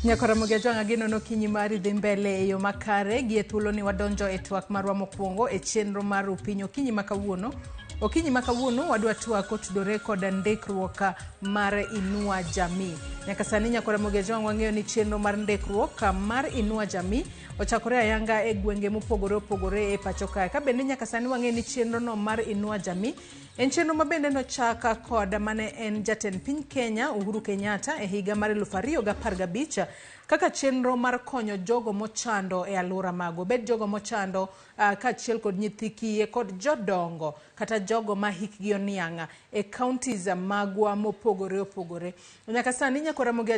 Ramogi ageno no kinyi mari dhi mbele e yo makare gi e thuolo ni wadonjo e twak marwa mokwongo e chenro mar upinyo kinyi makawuono. Okinyi makawuono wadwa twak otudore kod ndikruok mar INUA JAMII. Nyaka sani Ramogi wang'eyo ni chenro mar ndikruok mar INUA JAMII ochakore ayanga e gwenge mopogore opogore e pacho kae. Ka bende nyaka sani wang'eyo ni chenro no mar INUA JAMII en chenro mabende no chaka kod mane en jatend piny Kenya Uhuru Kenyatta e higa mar 2015 kaka chenro mar konyo jogo mochando e alura mago, bed jogo mochando kaachiel kod nyithi kiye kod jodongo kata jogo ma hikgi oniang'a e counties magwa mopogore opogore. Nyaka sani Ramogi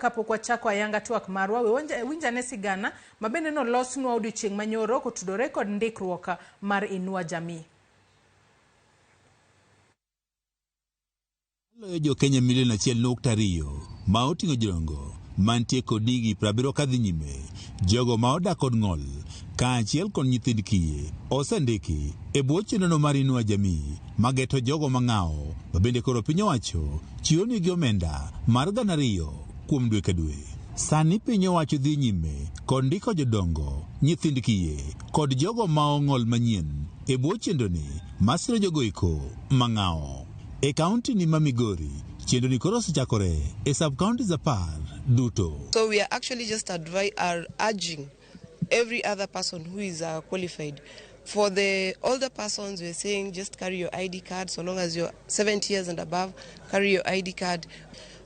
kapok wachako ayanga twak marwa winjane sigana mabende no losnwa odiochieng' manyoro kotudore kod ndikruok mar INUA JAMII. Jo Kenya milion 1.2 ma oting'o jodongo mantie kod nigi 70 kadhi nyime, jogo ma odak kod ng'ol kaachiel kod nyithind kiye osendiki e bwo chenrono mar INUA JAMII mageto jogo mang'awo mabende koro piny owacho chiwo nigi omenda mar 200 kuom dwe ka dwe. Sani piny owacho dhi nyime kod ndiko jodongo, nyithind kiye kod jogo ma ong'ol manyien e bwo chenroni masiro jogo eko mang'awo. E kaunti ni ma Migori, chenro ni koro osechakore e sub-counties 10 duto. So we are actually just urging every other person who is qualified. For the older persons, we're saying just carry your ID card. So long as you're 70 years and above, carry your ID card.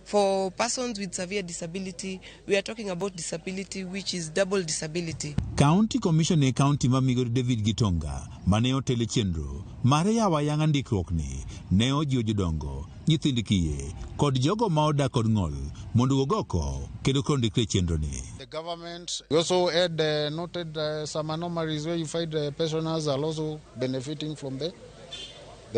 For persons with severe disability, we are talking about disability which is double disability. County Commissioner County ma Migori David Gitonga mane otele chenro mare yawa yanga ndikruok ni ne ojiwo jodongo, nyithind kiye kod jogo ma odak kod ng'ol mondo ogoko kendo kondikre chenro ni. The government also had noted some anomalies where you find pensioners are also benefiting from the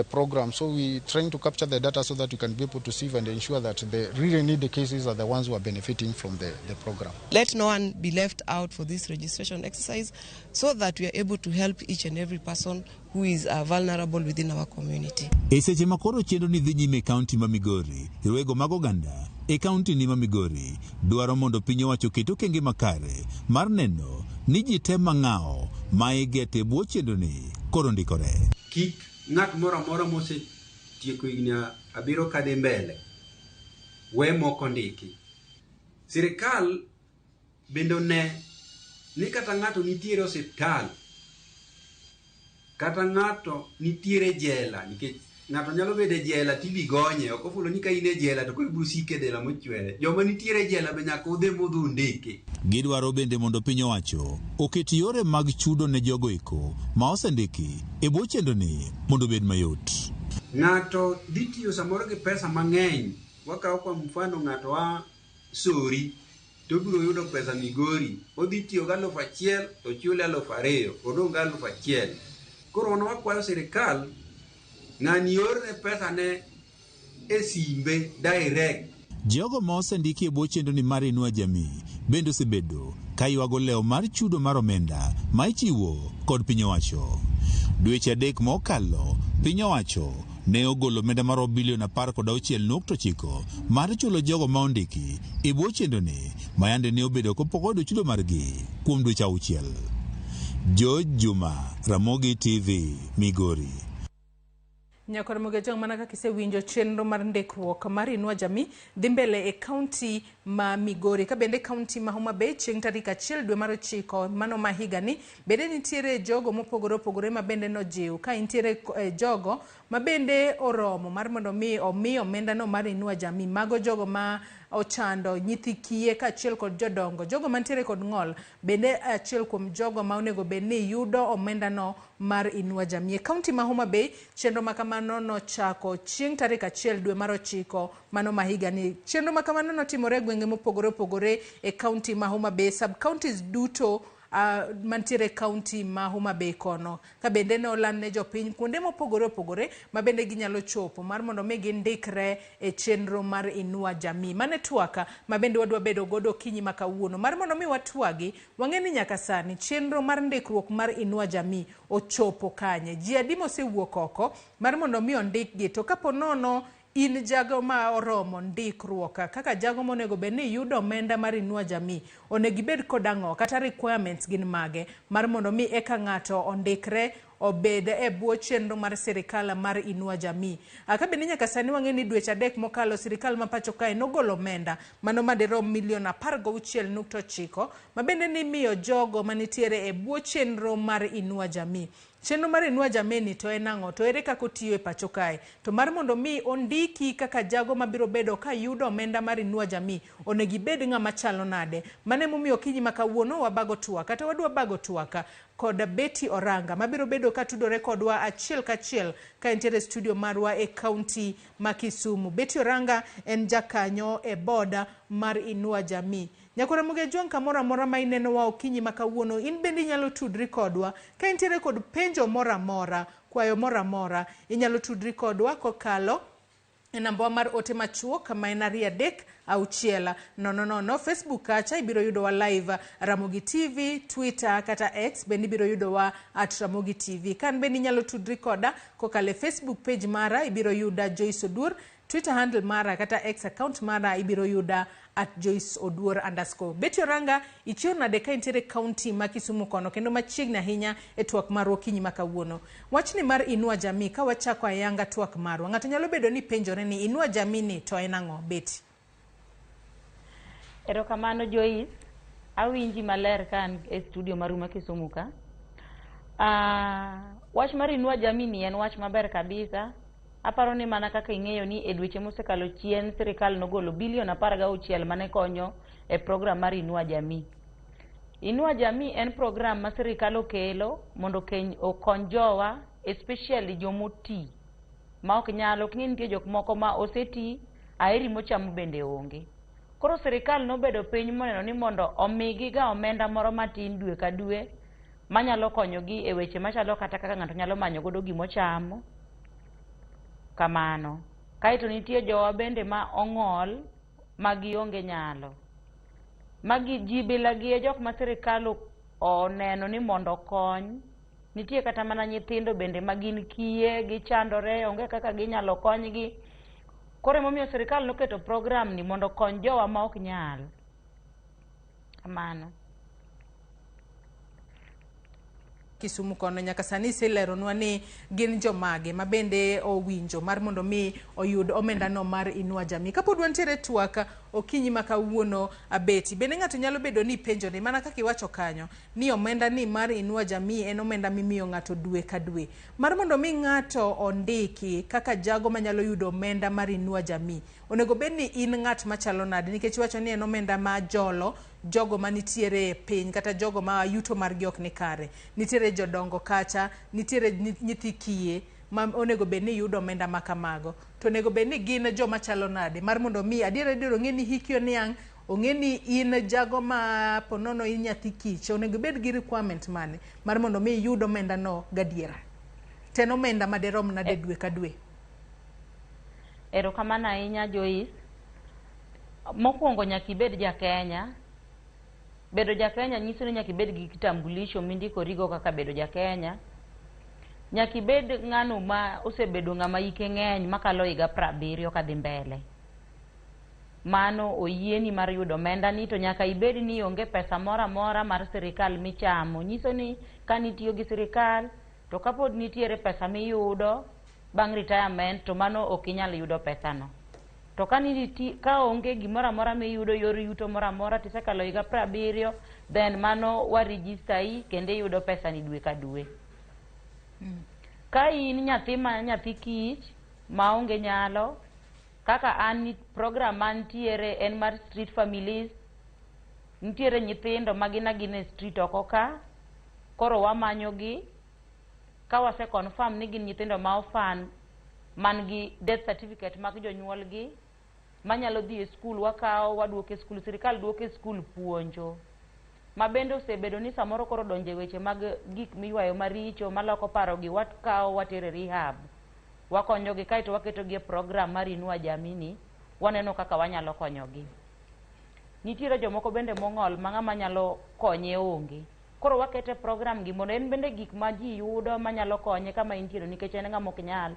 program. So we're trying to capture the data so that we can be able to see and ensure that the really needy cases are the ones who are benefiting from the program. Let no one be left out for this registration exercise so that we are able to help each and every person who is vulnerable within our community. E seche makoro chenro ni dhi nyime kaunti ma Migori, rwego mag oganda e kaunti ni ma Migori dwaro mondo piny owacho keto okenge makare mar neno ni ji te mang'awo ma igete bwo chenro ni koro ndikore. Ng'at moro mose tieko higni 7 kadhi mbele we moko ndiki. Sirikal bende ne ni kata ng'ato nitiere osiptal kata ng'ato nitiere jela, nikech ng'ato nyalo bedo e jela tibi gonye, ok ofulo ni ka in e jela to koro ibiro sike dela mochwere. Joma nitiere jela be nyaka udhe modho ndiki. Gidwaro bende mondo piny owacho oket yore mag chudo ne jogo eko ma osendiki e bwo chenro ni mondo bed mayot. Ng'ato dhi tiyo samoro gi pesa mang'eny. Wakawo kwa mfano ng'ato wa Sori to biro yudo pesa Migori, odhi tiyo gi 1,000 to chule 2,000, odong' 1,000. Koro ono wakwayo sirikal ng'ani yorne pesa ne e simbe direct. Jogo ma osendiki e bwo chenro ni mar INUA JAMII bende osebedo ka ywago leo mar chudo mar omenda ma ichiwo kod piny owacho. Dweche 3 mokalo, piny owacho ne ogolo omenda mar bilion 16.9 mar chulo jogo ma ondiki e bwo chenro ni ma yande ne obedo kopok oyudo chudo margi kuom dweche 6. George Juma, Ramogi TV, Migori. Ramogi mana kaka isewinjo chenro mar ndikruok mar INUA JAMII dhi mbele e kaunti ma Migori. Ka bende kaunti ma Homa Bay chieng' tarik 1 dwe mar 9 mano ma higani bende nitiere jogo mopogore opogore ma bende nojiw ka nitiere jogo ma bende oromo mar mondo omi omenda no mar INUA JAMII mago jogo ma ochando, nyithi kiye kaachiel kod jodongo, jogo mantiere kod ng'ol bende achiel kuom jogo ma onego bed ni yudo omenda no mar INUA JAMII. Kaunti ma Homa Bay chenro ma kamano nochako chieng' tarik 1 dwe mar 9 mano ma higani. Chenro ma kamano notimore gwenge mopogore opogore e kaunti ma Homa Bay, sub counties duto mantiere kaunti ma Homa Bay kono. Ka bende ne oland ne jopiny kuonde mopogore opogore ma bende ginyalo chopo mar mondo mi gindikre e chenro mar INUA JAMII. Mane twaka ma bende wadwa bedo godo kinyi makawuono mar mondo mi watwagi wang'e ni nyaka sani chenro mar ndikruok mar INUA JAMII ochopo kanye. Ji adi mosewuok oko mar mondo mi ondikgi, to kapo nono in jago ma oromo ndikruok kaka jago monego bed ni yudo omenda mar INUA JAMII onego ibed kod ang'o kata requirements gin mage mar mondo mi eka ng'ato ondikre obed e bwo chenro mar sirikal mar INUA JAMII. Kabende nyaka sani wang'e ni dweche 3 mokalo sirikal ma pacho kae nogolo omenda mano madirom milion 16.9 mabende ni miyo jogo manitiere e bwo chenro mar INUA JAMII. Chenro mar INUA JAMII ni to en ang'o, to ere kaka otiyo e pacho kae? To mar mondo mi ondiki kaka jago mabiro bedo ka yudo omenda mar INUA JAMII onego ibed ng'ama chalo nade? Mane momiyo kinyi ma kawuono wabago twak kata wadwa bago twak kod Betty Oranga mabiro bedo ka tudore kodwa achiel kachiel ka entiere studio marwa e kaunti ma Kisumu. Betty Oranga en jakanyo e boda mar INUA JAMII. Nyakora Ramogi Juang kamora mora ma ineno wa okinyi ma kawuono in bende inyalo tudri kodwa ka entiere kod penjo mora mora, kwayo mora mora, inyalo tudri kodwa kokalo e namba mar ote machuok ma en 3 6 Facebook kacha ibiro yudo wa live Ramogi TV, Twitter kata X bende ibiro yudo wa @Ramogi TV. Kan bende inyalo tudri koda kokale Facebook page mara ibiro yuda Joyce Odur, Twitter handle mara kata X account mara ibiro yuda @JoyceOdur_. Betty Oranga ichio nade ka intiere kaunti ma Kisumu kono kendo machiegni ahinya e twak marwa okinyi ma kawuono. Wachni mar INUA JAMII ka wachako ayanga twak marwa. Ng'ato nyalo bedo ni penjore ni INUA JAMII ni to en ang'o? Betty. Erokamano Joyce, awinji maler kan e studio maruma Kisumu ka. Wach mar INUA JAMII ni en wach maber kabisa. Aparo ni mana kaka ing'eyo ni e dweche mosekalo chien sirikal nogolo bilion 16 mane konyo e program mar INUA JAMII. INUA JAMII en program ma sirikal okelo mondo okony jowa, especially jomoti ma ok nyalo, ok nitie jok moko ma oseti aeri mochamo bende onge. Koro sirikal nobedo piny moneno ni mondo omigi ga omenda moro matin dwe ka dwe manyalo konyogi e weche machalo kata kaka ng'ato nyalo manyo godo gimochamo. Kamano. Kaito nitie jowa bende ma ong'ol magi onge nyalo. Magi ji bilagi e jok ma sirikal oneno ni mondo kony. Nitie kata mana nyithindo bende magin kiye gichandore onge kaka ginyalo konygi. Koro momiyo sirikal noketo program ni mondo kony jowa ma ok nyal. Kamano. Kisumu kono nyaka sani sileronwa ni gin jomage ma bende owinjo mar mondo mi oyud omenda no mar INUA JAMII. Kapod wantiere twaka okinyi ma kawuono Betty, bende ng'ato nyalo bedo ni penjo ni mana kaka iwacho kanyo ni omenda ni mar INUA JAMII en omenda mimiyo ng'ato dwe ka dwe. Mar mondo mi ng'ato ondiki kaka jago manyalo yudo omenda mar INUA JAMII onego bed ni in ng'at machalo nade, nikech iwacho ni en omenda ma jolo jogo manitiere piny kata jogo ma yuto margi ok ni kare. Nitiere jodongo kacha, nitiere nyithi kiye ma onego bed ni yudo omenda ma kamago. To onego bed ni gin joma chalo nade mar mondo mi adiera ong'e ni hiki oniang', ong'e ni in jago ma ponono in nyathi kich, onego bed gi requirement mane mar mondo mi yud omenda no gadiera. Ten omenda maderom nade dwe ka dwe. Erokamano ahinya Joyce. Mokwongo nyaka ibed ja Kenya. Bedo ja Kenya nyiso ni nyaka ibed gi kitambulisho mindikorigo kaka bedo ja Kenya. Nyaka ibed ng'ano ma osebedo ng'ama hike ng'eny makalo higa 70 kadhi mbele. Mano oyieni mar yudo omenda ni, to nyaka ibed ni onge pesa mora mora mar sirikal michamo. Nyiso ni ka nitiyo gi sirikal to kapod nitiere pesa miyudo bang' retirement to mano ok inyal yudo pesa no. To ka onge gimora mora miyudo yor yuto mora mora tisekalo higa 70, then mano wa register yi kende yudo pesa ni dwe ka dwe. Ka in nyathi kich ma onge nyalo, kaka an program mantiere en mar street families, nitiere nyithindo magina e street oko ka, koro wamanyogi, ka wase confirm ni gin nyithindo ma ofan man gi death certificate mag jonyuolgi manyalo dhi e skul, wakawo waduoke skul, sirikal duoke skul puonjo. Ma bende osebedo ni samoro koro donje weche mag gik miywayo maricho maloko parogi, wakawo watere rehab, wakonyogi kaito waketogi e program mar INUA JAMII ni, waneno kaka wanyalo konyogi. Nitiere jomoko bende mong'ol ma ng'ama nyalo konye onge, koro wakete program gi mondo en bende gik ma ji yudo manyalo konye kama intiere, nikech en ng'ama ok nyal.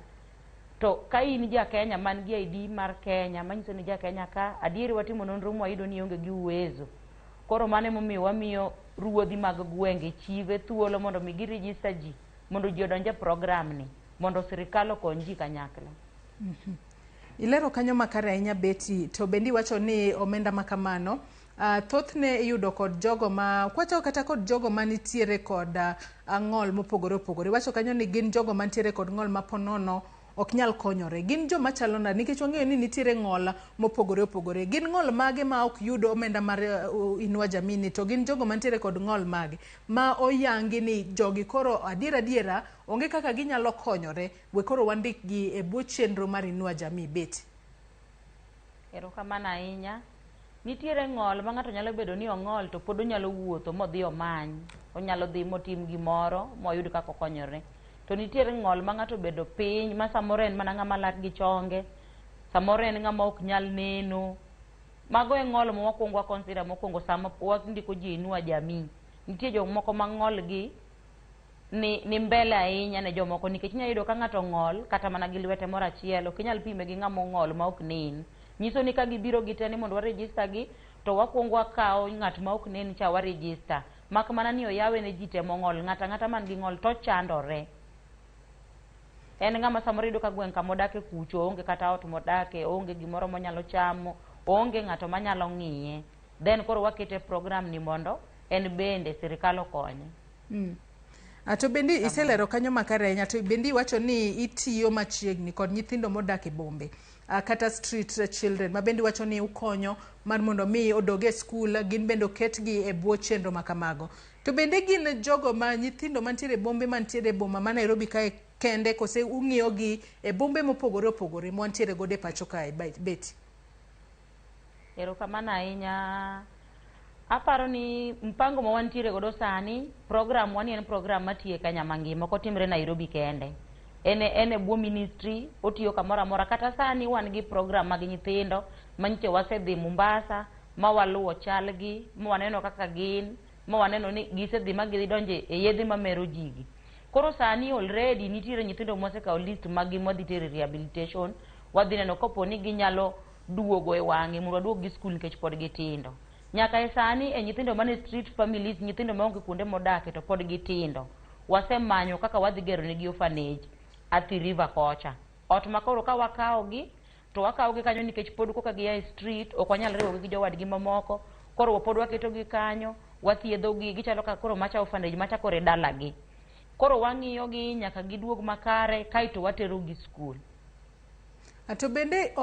to ka in ja Kenya man gi ID mar Kenya manyiso ni ja Kenya ka adieri watimo nonro mwayudo ni onge gi uwezo. Koro mane momiyo wamiyo ruodhi mag gwenge chive thuolo mondo mi gi register ji mondo ji odonje program ni mondo sirikal okony ji kanyakla. Ilero kanyo makare ahinya Betty, to bendi wacho ni omenda makamano thothne iyudo kod jogo ma kwacho kata kod jogo manitiere kod ng'ol mopogore opogore. Wacho kanyo ni gin jogo manitiere kod ng'ol maponono ok nyal konyore. Gin joma chalo nade nikech wang'eyo ni nitiere ng'ol mopogore opogore. Gin ng'ol mage ma ok yudo omenda mar INUA JAMII to gin jogo manitiere kod ng'ol mage ma oyangi ni jogi koro adiera onge kaka ginyalo konyore we koro wandik gi e bwo chenro mar INUA JAMII. Betty. Erokamano ahinya. Nitiere ng'ol ma ng'ato nyalo bedo ni ong'ol to pod onyalo wuotho modhi omany. Onyalo dhi motim gimoro moyud kaka okonyore. To nitiere ng'ol ma ng'ato bedo piny ma samoro en mana ng'ama lat gi chonge, samoro en ng'ama ok nyal neno. Mago e ng'ol ma wakwongo consider mokwongo sama wandiko ji INUA JAMII. Nitie jomoko ma ng'ol gi ni mbele ahinya ne jomoko nikech inyalo yudo ka ng'ato ng'ol kata mana gi lwete moro achiel ok inyal pime gi ng'ama ng'ol ma ok nen. Nyiso ni ka gibiro gite ni mondo waregister gi to wakwongo wakawo ng'at ma ok nen cha waregister. Mak mana ni oyawe ne ji te mong'ol, ng'ata man gi ng'ol to chandore. En ng'ama samoro yudo ka gweng' kamodake kucho onge kata ot modake, onge gimoro monyalo chamo, onge ng'ato manyalo ng'iye. Then koro wakete program ni mondo en bende sirikal okonye. To bendi iselero kanyo makare ahinya, to bendi wacho ni itiyo machiegni kod nyithindo modak e bombe kata street children ma bendi wacho ni ukonyo mar mondo mi odoge skul, gin bende oketgi e bwo chenro makamago. To bende gin jogo ma nyithindo mantiere bombe mantiere e boma ma Nairobi kae kende kose ung'iyo gi e bombe mopogore opogore mwantiere gode pacho kae. Betty. Erokamano ahinya. Aparo ni mpango ma wantiere godo sani, program wani en program matiye Kenya mangima, ok otimre Nairobi kende. Ene bwo ministry, otiyo kamoro amora. Kata sani wan gi program mag nyithindo manyiche wasedhi Mombasa, ma waluwo chalgi, ma waneno kaka gin, ma waneno ni gisedhi ma gidonje e yedhe mamero jigi. Koro sani already nitiere nyithindo mosekawo list magi modhi tere rehabilitation, wadhi neno kopo ni ginyalo duogo e wang'e mondo waduog gi skul nikech pod gitindo. Nyaka e sani e nyithindo mane street families, nyithindo maonge kuonde modake to pod gitindo. Wasemanyo kaka wadhi gero negi orphanage Athi River kocha. Ot makoro ka wakawo gi to wakawo gi kanyo nikech pod koka gi e street ok wanyal riwogi gi jowadgi mamoko. Koro pod waketo gi kanyo, wathiedho gi gichalo ka koro macha orphanage macha kore dalagi. Koro wang'iyo gi nyaka giduog makare kaito watero gi skul. To bende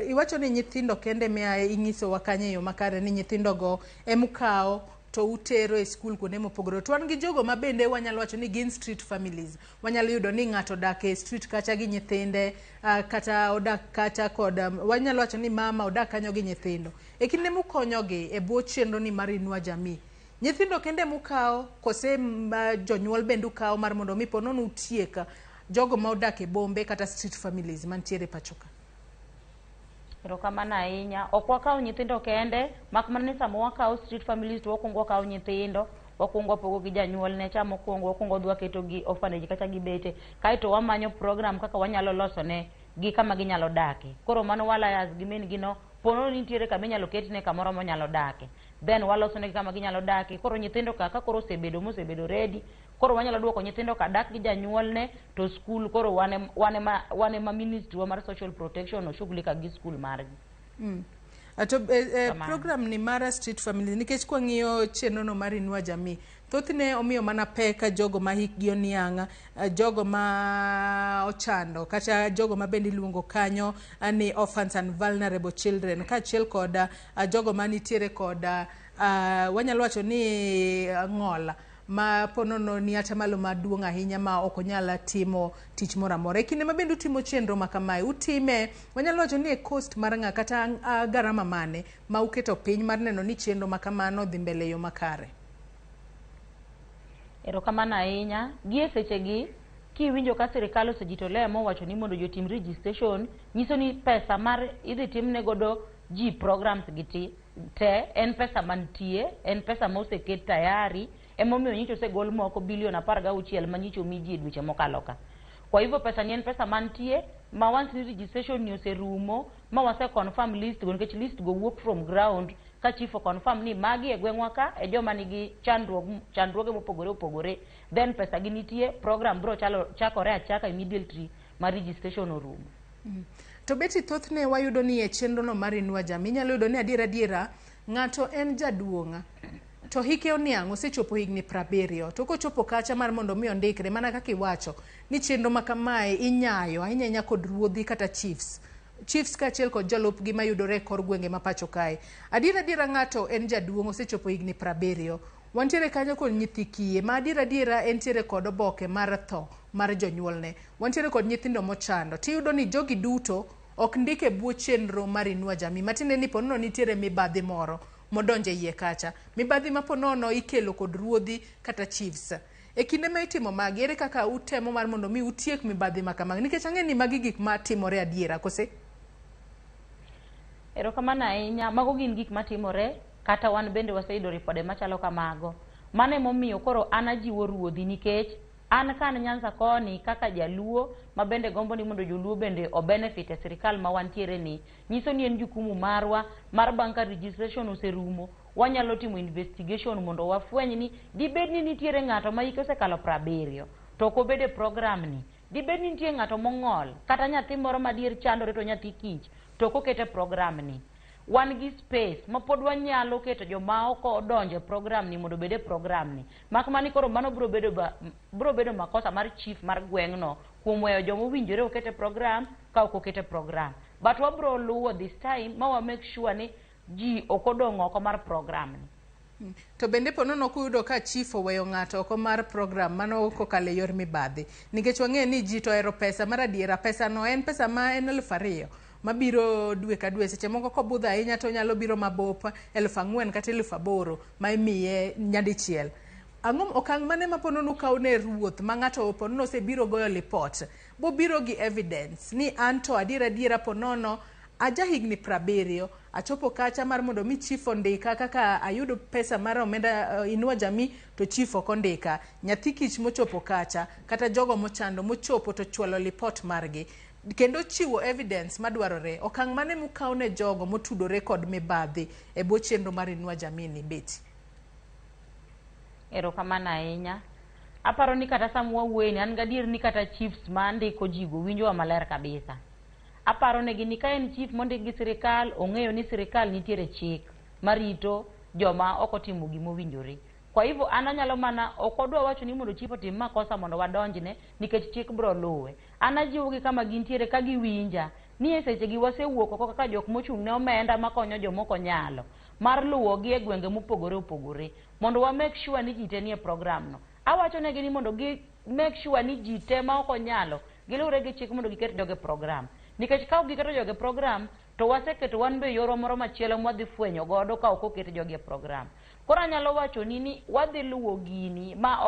iwacho ni nyithindo kende mea ing'iso wakanye yo makare ni nyithindo go emukawo to utero e skul kuonde mopogore. To wan gi jogo ma bende wanyalo wacho ni gin street families. Wanyalo yudo ni ng'ato odak e street kacha gi nyithinde kata odak kacha kod wanyalo wacho ni mama odak kanyo gi nyithindo. E kinde mukonyogi e bwo chenro ni mar INUA JAMII. Nyithindo kende mukawo kose jonyuol bende ukawo mar mondo mi ponono utieka jogo ma odak e bombe kata street families mantiere pachoka. Erokamano ahinya. Ok wakawo nyithindo kende, mak mana ni sama wakawo street families to wakwongo wakawo nyithindo, wakwongo wapogo gi janyuol ne cha mokwongo, wakwongo dwa keto gi orphanage kata gibete, kaito wamanyo program kaka wanyalo loso ne gi kama ginyalo dake. Koro mano wala yaz gimen gino pono nitiere kama inyalo ketne kamoro monyalo dake. Then waloso ne kama ginyalo dake. Koro nyithindo kaka koro mosebedo ready. Koro wanyalo duoko nyithindo ka dak gi janyuol ne to skul koro wane ma ministry mar social protection oshughulika gi skul margi. Program ni mara street family nikech kwa ng'iyo chenro no mar INUA JAMII thothne omiyo mana peka jogo ma hikgi oniang', jogo ma ochando kata jogo ma bende luongo kanyo ni orphans and vulnerable children kaachiel kod jogo ma nitiere kod wanyalo wacho ni ng'ol ma ponono ni atamalo maduong' ahinya ma ok onyal timo tich moro amora. E kinde ma bende utimo chenro ma kamae, utime wanyalo wacho ni e cost mar ng'a kata garama mane ma uketo piny mar neno ni chenro ma kamano dhi mbele yo makare. Erokamano ahinya. Gie sechegi kiwinjo ka sirikal osejitolea mowacho ni mondo jotim registration, nyiso ni pesa mar idhi timne godo ji programs gi te en pesa mantie, en pesa moseket tayari. Emomiyo nyicho osegol moko bilion 16 manyicho miji e dweche mokalo ka. Kwa hivyo pesa ni en pesa mantie ma once ni registration ni oserumo ma wase confirm list go nikech list go work from ground ka chief confirm ni magi e gweng'wa ka e joma nigi chandruoge mopogore opogore, then pesa gi nitie, program bro chakore achaka immediately ma registration orumo. To beti thothne wayudo ni e chenro no mar INUA JAMII inyalo yudo ni adiera ng'ato en jaduong'a to hike oniang' osechopo higni 70 to kochopo kacha mar mondo mi ondikre mana kaka iwacho ni chenro ma kamae inyayo ahinya kod ruodhi kata chiefs kaachiel kod jolupgi mayudore kor gwenge ma pacho kae. Adiera ng'ato en jaduong' osechopo higni 70, wantiere kanyo kod nyithi kiye ma adiera entiere kod oboke mar tho mar jonyuolne, wantiere kod nyithindo mochando, tiyudo ni jogi duto ok ndike buo chenro mar INUA JAMII, matinde ni ponono nitiere mibadhi moro modonje iye kacha, mibadhi ma ponono ikelo kod ruodhi kata chiefs. E kinde ma itimo magi, ere kaka utemo mar mondo mi utiek mibadhi ma kamagi, nikech ang'e ni magi gik ma timore adiera kose? Erokamano ahinya, mago gin gik matimore, kata wan bende waseyudo ripode machalo kamago. Mane momiyo koro an ajiwo ruodhi nikech an kan Nyanza koni kaka jaluo ma bende gombo ni mondo joluo bende o benefit e sirikal ma wantiere ni, nyiso ni en jukumu marwa mar banka registration oserumo, wanyalo timo investigation mondo wafweny ni dibed ni nitiere ng'ato ma hike osekalo 70 to ok obede program ni, dibed ni nitiere ng'ato mong'ol kata nyathi moro madier chandore to nyathi kich to ok okete program ni. Wan gi space ma pod wanyalo keto joma oko donje program ni mondo bede program ni, mak mani koro mano bro bedo makosa mar chief mar gweng'no kuom weyo joma owinjore okete program ka ok okete program, but wabro luwo this time ma wa make sure ni ji ok odong' oko mar program ni. To bende ponono kuyudo ka chief oweyo ng'ato oko mar program mano kokalo yor mibadhi, nikech wang'e ni ji to ero pesa mar adiera, pesa no en pesa ma en 2,000 mabiro dwe ka dwe, seche moko kobudho ahinya to nyalo biro mabop 4,000 kata 8,000 ma imiye nyadichiel. Ang'o okang' mane ma ponono kaw ne ruoth ma ng'ato ponono osebiro goyo lipot bo biro gi evidence ni anto adiera ponono aja higni 70 achopo kacha mar mondo mi chief ondika kaka ayudo pesa mar omenda INUA JAMII to chief ok ondika, nyathi kich mochopo kacha kata jogo mochando mochopo to chwalo lipot margi kendo chiwo evidence madwarore. Okang' mane mukaw ne jogo motudore kod mibadhi e bwo chenro mar INUA JAMII ni beti? Erokamano ahinya, aparo ni kata samwa wuoyni an gadier ni kata chiefs ma ndiko jigo winjowa maler kabisa. Aparo negi ni ka en chief mondik gi sirikal, ong'eyo ni sirikal nitiere chik marito joma ok otimo gimowinjore. Kwa hivyo an anyalo mana ok odwa wacho ni mondo chief otim makosa mondo wadonjne nikech chik bro luwe. An ajiwogi kama gintiere ka giwinja ni e sechegi wasewuok oko kaka jok mochung' ne omenda makonyo jomoko nyalo mar luwogi e gwenge mopogore opogore mondo wa make sure ni ji te nie program no. Awacho negi ni mondo gi make sure ni ji te ma ok onyalo gilure gi chik mondo giket joge program, nikech ka ok giketo joge program to waseketo wan be yoro moro machielo mwadhi fwenyo godo ka ok oket joge program. Koro anyalo wacho ni wadhi luwo gini ma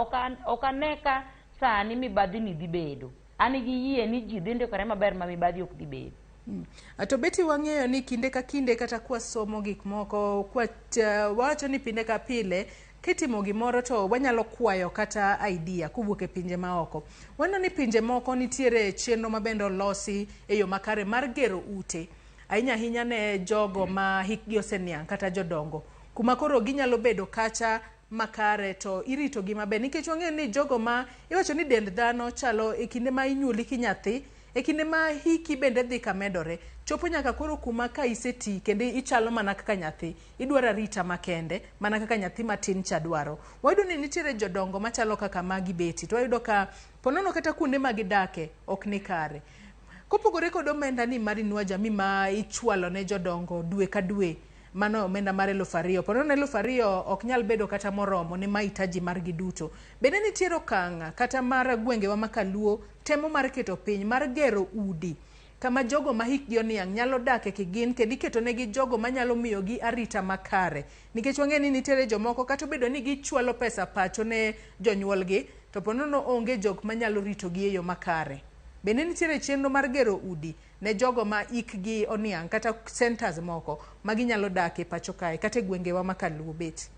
ok aneka sani mibadhi ni dhi bedo. An gi yie ni ji dhi ndikore maber ma mibadhi ok dhi bedo. To beti wang'eyo ni kinde ka kinde kata kwa somo gik moko wacho ni pinde ka pile kitimo gimoro to wanyalo kwayo kata idea kuwuok e pinje maoko. Wano ni pinje moko nitiere chenro mabende olosi e yo makare mar gero ute ahinya ne jogo ma hikgi oseniang' kata jodongo, kuma koro ginyalo bedo kacha makare to irito gi maber, nikech wang'e ni jogo ma iwacho ni dend dhano chalo e kinde ma inyuoli ki nyathi, e kinde ma hiki bende dhi kamedore, chopo nyaka koro kuma ka iseti kendo ichalo mana kaka nyathi, idwaro arita makende mana kaka nyathi matin cha dwaro. Wayudo ni nitiere jodongo machalo kaka magi beti, to wayudo ka ponono kata kuonde ma gidake ok ni kare. Kopogore kod omenda ni mar INUA JAMII ma ichwalo ne jodongo dwe ka dwe, mano omenda mar 2,000, ponono 2,000 ok nyal bedo kata moromo ne mahitaji margi duto. Bende nitiere okang' kata mar gwengewa makaluo temo mar keto piny mar gero udi kama jogo ma hikgi oniang' nyalo dake kigin kendo iketo negi jogo manyalo miyo gi arita makare, nikech wang'e ni nitiere jomoko kata bedo ni gichwalo pesa pacho ne jonyuolgi to ponono onge jok manyalo rito gi e yo makare. Bende nitiere chenro mar gero udi ne jogo ma ikgi oniang' kata centers moko ma ginyalo dake pacho kae kata gwengewa makaluo beti.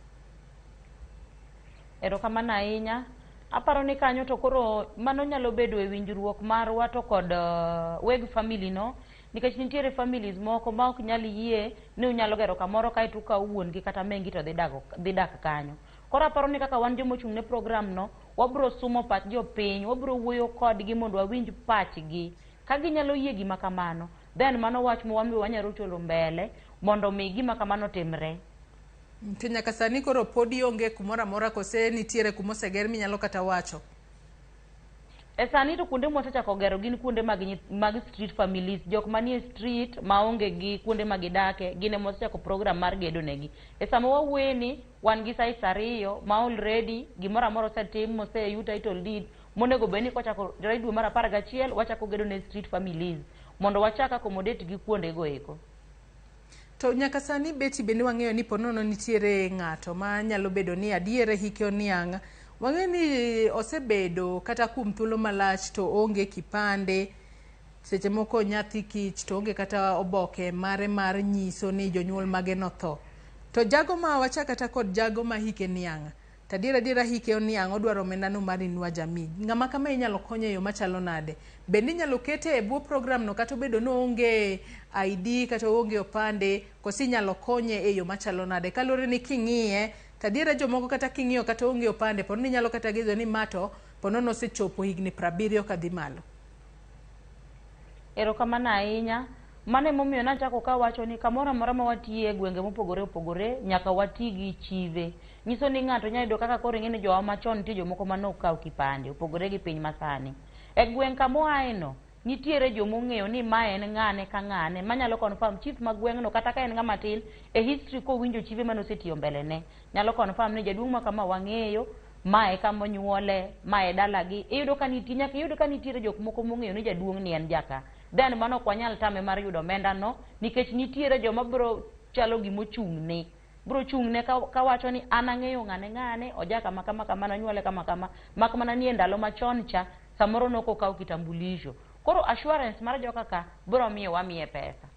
Erokamano ahinya, Aparo ni kanyo to koro mano nyalo bedo e winjruok marwa to kod weg family no, nikech nitiere families moko ma ok nyal yie ni unyalo gero kamoro kae to ka wuon gi kata mengi to dhi dak kanyo. Koro aparo ni kaka wan joma ochung' ne program no, wabro sumo pach jopiny, wabro wuoyo kodgi mondo wawinj pachgi. Ka ginyalo yie gima kamano, then mano wach mo wambi wanyalo cholo mbele mondo mi gima kamano timre. To nyaka sani koro podi onge kumora mora kose nitiere kumoseger minyalo kata wacho? E sani to kuonde mosechako gero gin kuonde mag street families, jok manie street maonge gi kuonde magidake, gine mosechako program mar gedo negi. E sama wawueni wan gi sites 2 ma already gimora mora osetim moseyud title deed monego beni kochako dwe mar 11 wachako gedo ne street families mondo wachaka accommodate gi kuonde go eko. To nyaka sani beti bende wang'eyo ni ponono nitiere ng'ato ma nyalo bedo ni adiere hike oniang'. Wang'eyo ni osebedo kata kum thuolo malach to onge kipande, seche moko nyathi kich to onge kata oboke mare mar nyiso ni jonyuol mage notho. To jago ma wacha kata kod jago ma hike niang', tadiera hike oniang' odwaro omenda no mar INUA JAMII. Ng'ama kama inyalo konye yo machalo nade? Bende inyalo kete e bwo program no kata bedo no onge ID kata onge opande, kosi inyalo konye e yo machalo nade? Kalore ni king'iye tadiera jomoko kata king'iyo kata onge opande, pono inyalo kata gizo ni mato pono osechopo higni 70 kadhi malo. Erokamano ahinya. Mane momiyo nachako ka wacho ni kamoro amora ma watie gwenge mopogore opogore nyaka wati gi chive. Nyiso ni ng'ato nyayudo kaka koro ng'ene jowa machon nitie jomoko manokao kipande opogore gi piny masani. E gweng' kamoae no nitiere jomong'eyo ni ma en ng'ane ka ng'ane manyalo confirm chief ma gweng'no kata ka en ng'ama tin e history ko winjo chive manosetiyo mbele ne nyalo confirm ni jaduong' ma kama wang'eyo mae kama onyuole, mae dalagi. Iyudo ka nitiere jok moko mong'eyo ni jaduong' ni en jaka. Then mano ok wanyal tame mar yudo omenda no nikech nitiere joma bro chalo gimochung'ne. Bro chung'ne ka wacho ni an ang'eyo ng'ane ojaka makama kamano nyuole kama kama mak mana ni e ndalo machon cha samoro nokokao kitambulisho. Koro assurance mar joka ka bro miyo wamiye pesa.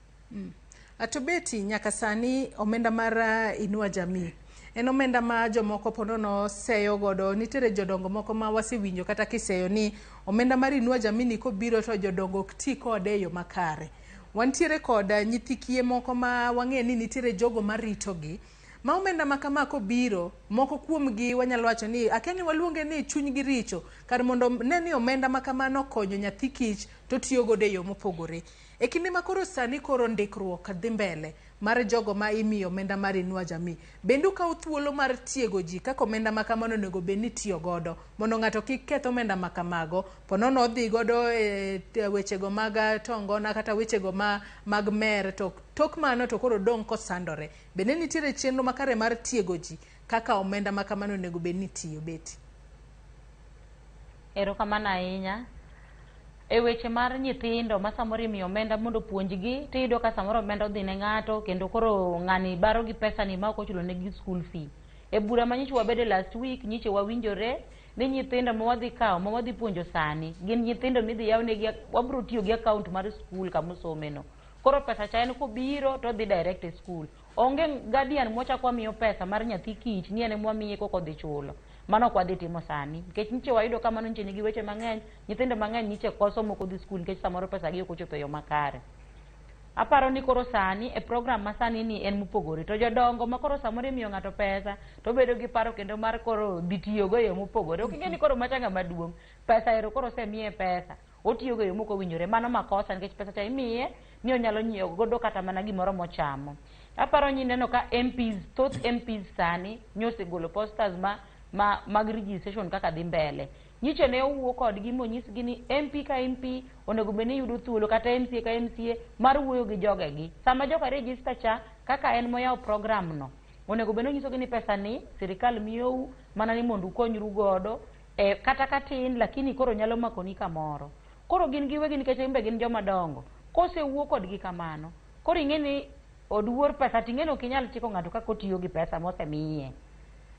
Atobeti nyaka sani omenda mar INUA JAMII en omenda ma jomoko ponono seyo godo. Nitiere jodongo moko ma wasewinjo kata kiseyo ni omenda mar INUA JAMII ni kobiro to jodongo ok ti kode yo makare. Wantiere kod nyithi kiye moko ma wang'e ni nitiere jogo maritogi ma omenda makama kobiro moko kuomgi wanyalo wacho ni akeni waluonge ni chunygi richo kar mondo ne ni omenda makamano konyo nyathi kich to tiyo godo e yo mopogore. E kinde ma koro sani koro ndikruok dhi mbele mar jogo ma imiyo omenda mar INUA JAMII, bende ukawo thuolo mar tiego ji kaka omenda makamano onego bed ni tiyo godo mondo ng'ato kik keth omenda makamago ponono odhi godo e wechego mag tongona kata wechego mag mer to tok mano to koro dong' kosandore. Bende nitiere chenro makare mar tiego ji kaka omenda makamano onego bed ni tiyo beti? Erokamano ahinya. E weche mar nyithindo ma samoro imiyo omenda mondo puonjgi, tiyudo ka samoro omenda odhi ne ng'ato kendo koro ng'ani baro gi pesa ni ma ok ochulo negi school fee. E bura ma nyicho wabede last week nyiche wawinjore ni nyithindo ma wadhi kawo ma wadhi puonjo sani gin nyithindo midhi yaw negi wabro tiyo gi account mar school kama osomeno. Koro pesa cha en kobiro to dhi direct e school. Onge guardian mochako miyo pesa mar nyathi kich ni ene mwamiye koko dhi chulo. Mano kwa dhi timo sani nikech niche wayudo kamano niche nigi weche mang'eny, nyithindo mang'eny niche koso moko dhi skul nikech samoro pesa gi ok ochopo e yo makare. Aparo ni koro sani e program ma sani ni en mopogore to jodongo ma koro samoro imiyo ng'ato pesa to bedo gi paro kendo mar koro dhi tiyo go e yo mopogore. Ok ing'e ni koro machanga maduong' pesa ero koro osemiye pesa otiyo go e yo moko winjore, mano makosa nikech pesa cha imiye ni onyalo nyiewo godo kata mana gimoro mochamo. Aparo ni neno ka MPs, thoth MPs sani nyosegolo posters mag registration kaka dhi mbele. Nyiche ne owuo kodgi monyisgi ni MP ka MP onego bed ni yudo thuolo kata MCA ka MCA mar wuoyo gi jogegi. Sama joka register cha kaka en moyawo program no onego bed ni onyisogi ni pesa ni sirikal miyou mana ni mondo ukonyru godo kata katin lakini koro nyalo makoni kamoro. Koro gin giwegi nikech imbe gin joma dongo. Kosewuo kodgi kamano koro ing'e ni oduor pesa ting'e no kinyal chiko ng'ato kaka otiyo gi pesa mosemiye.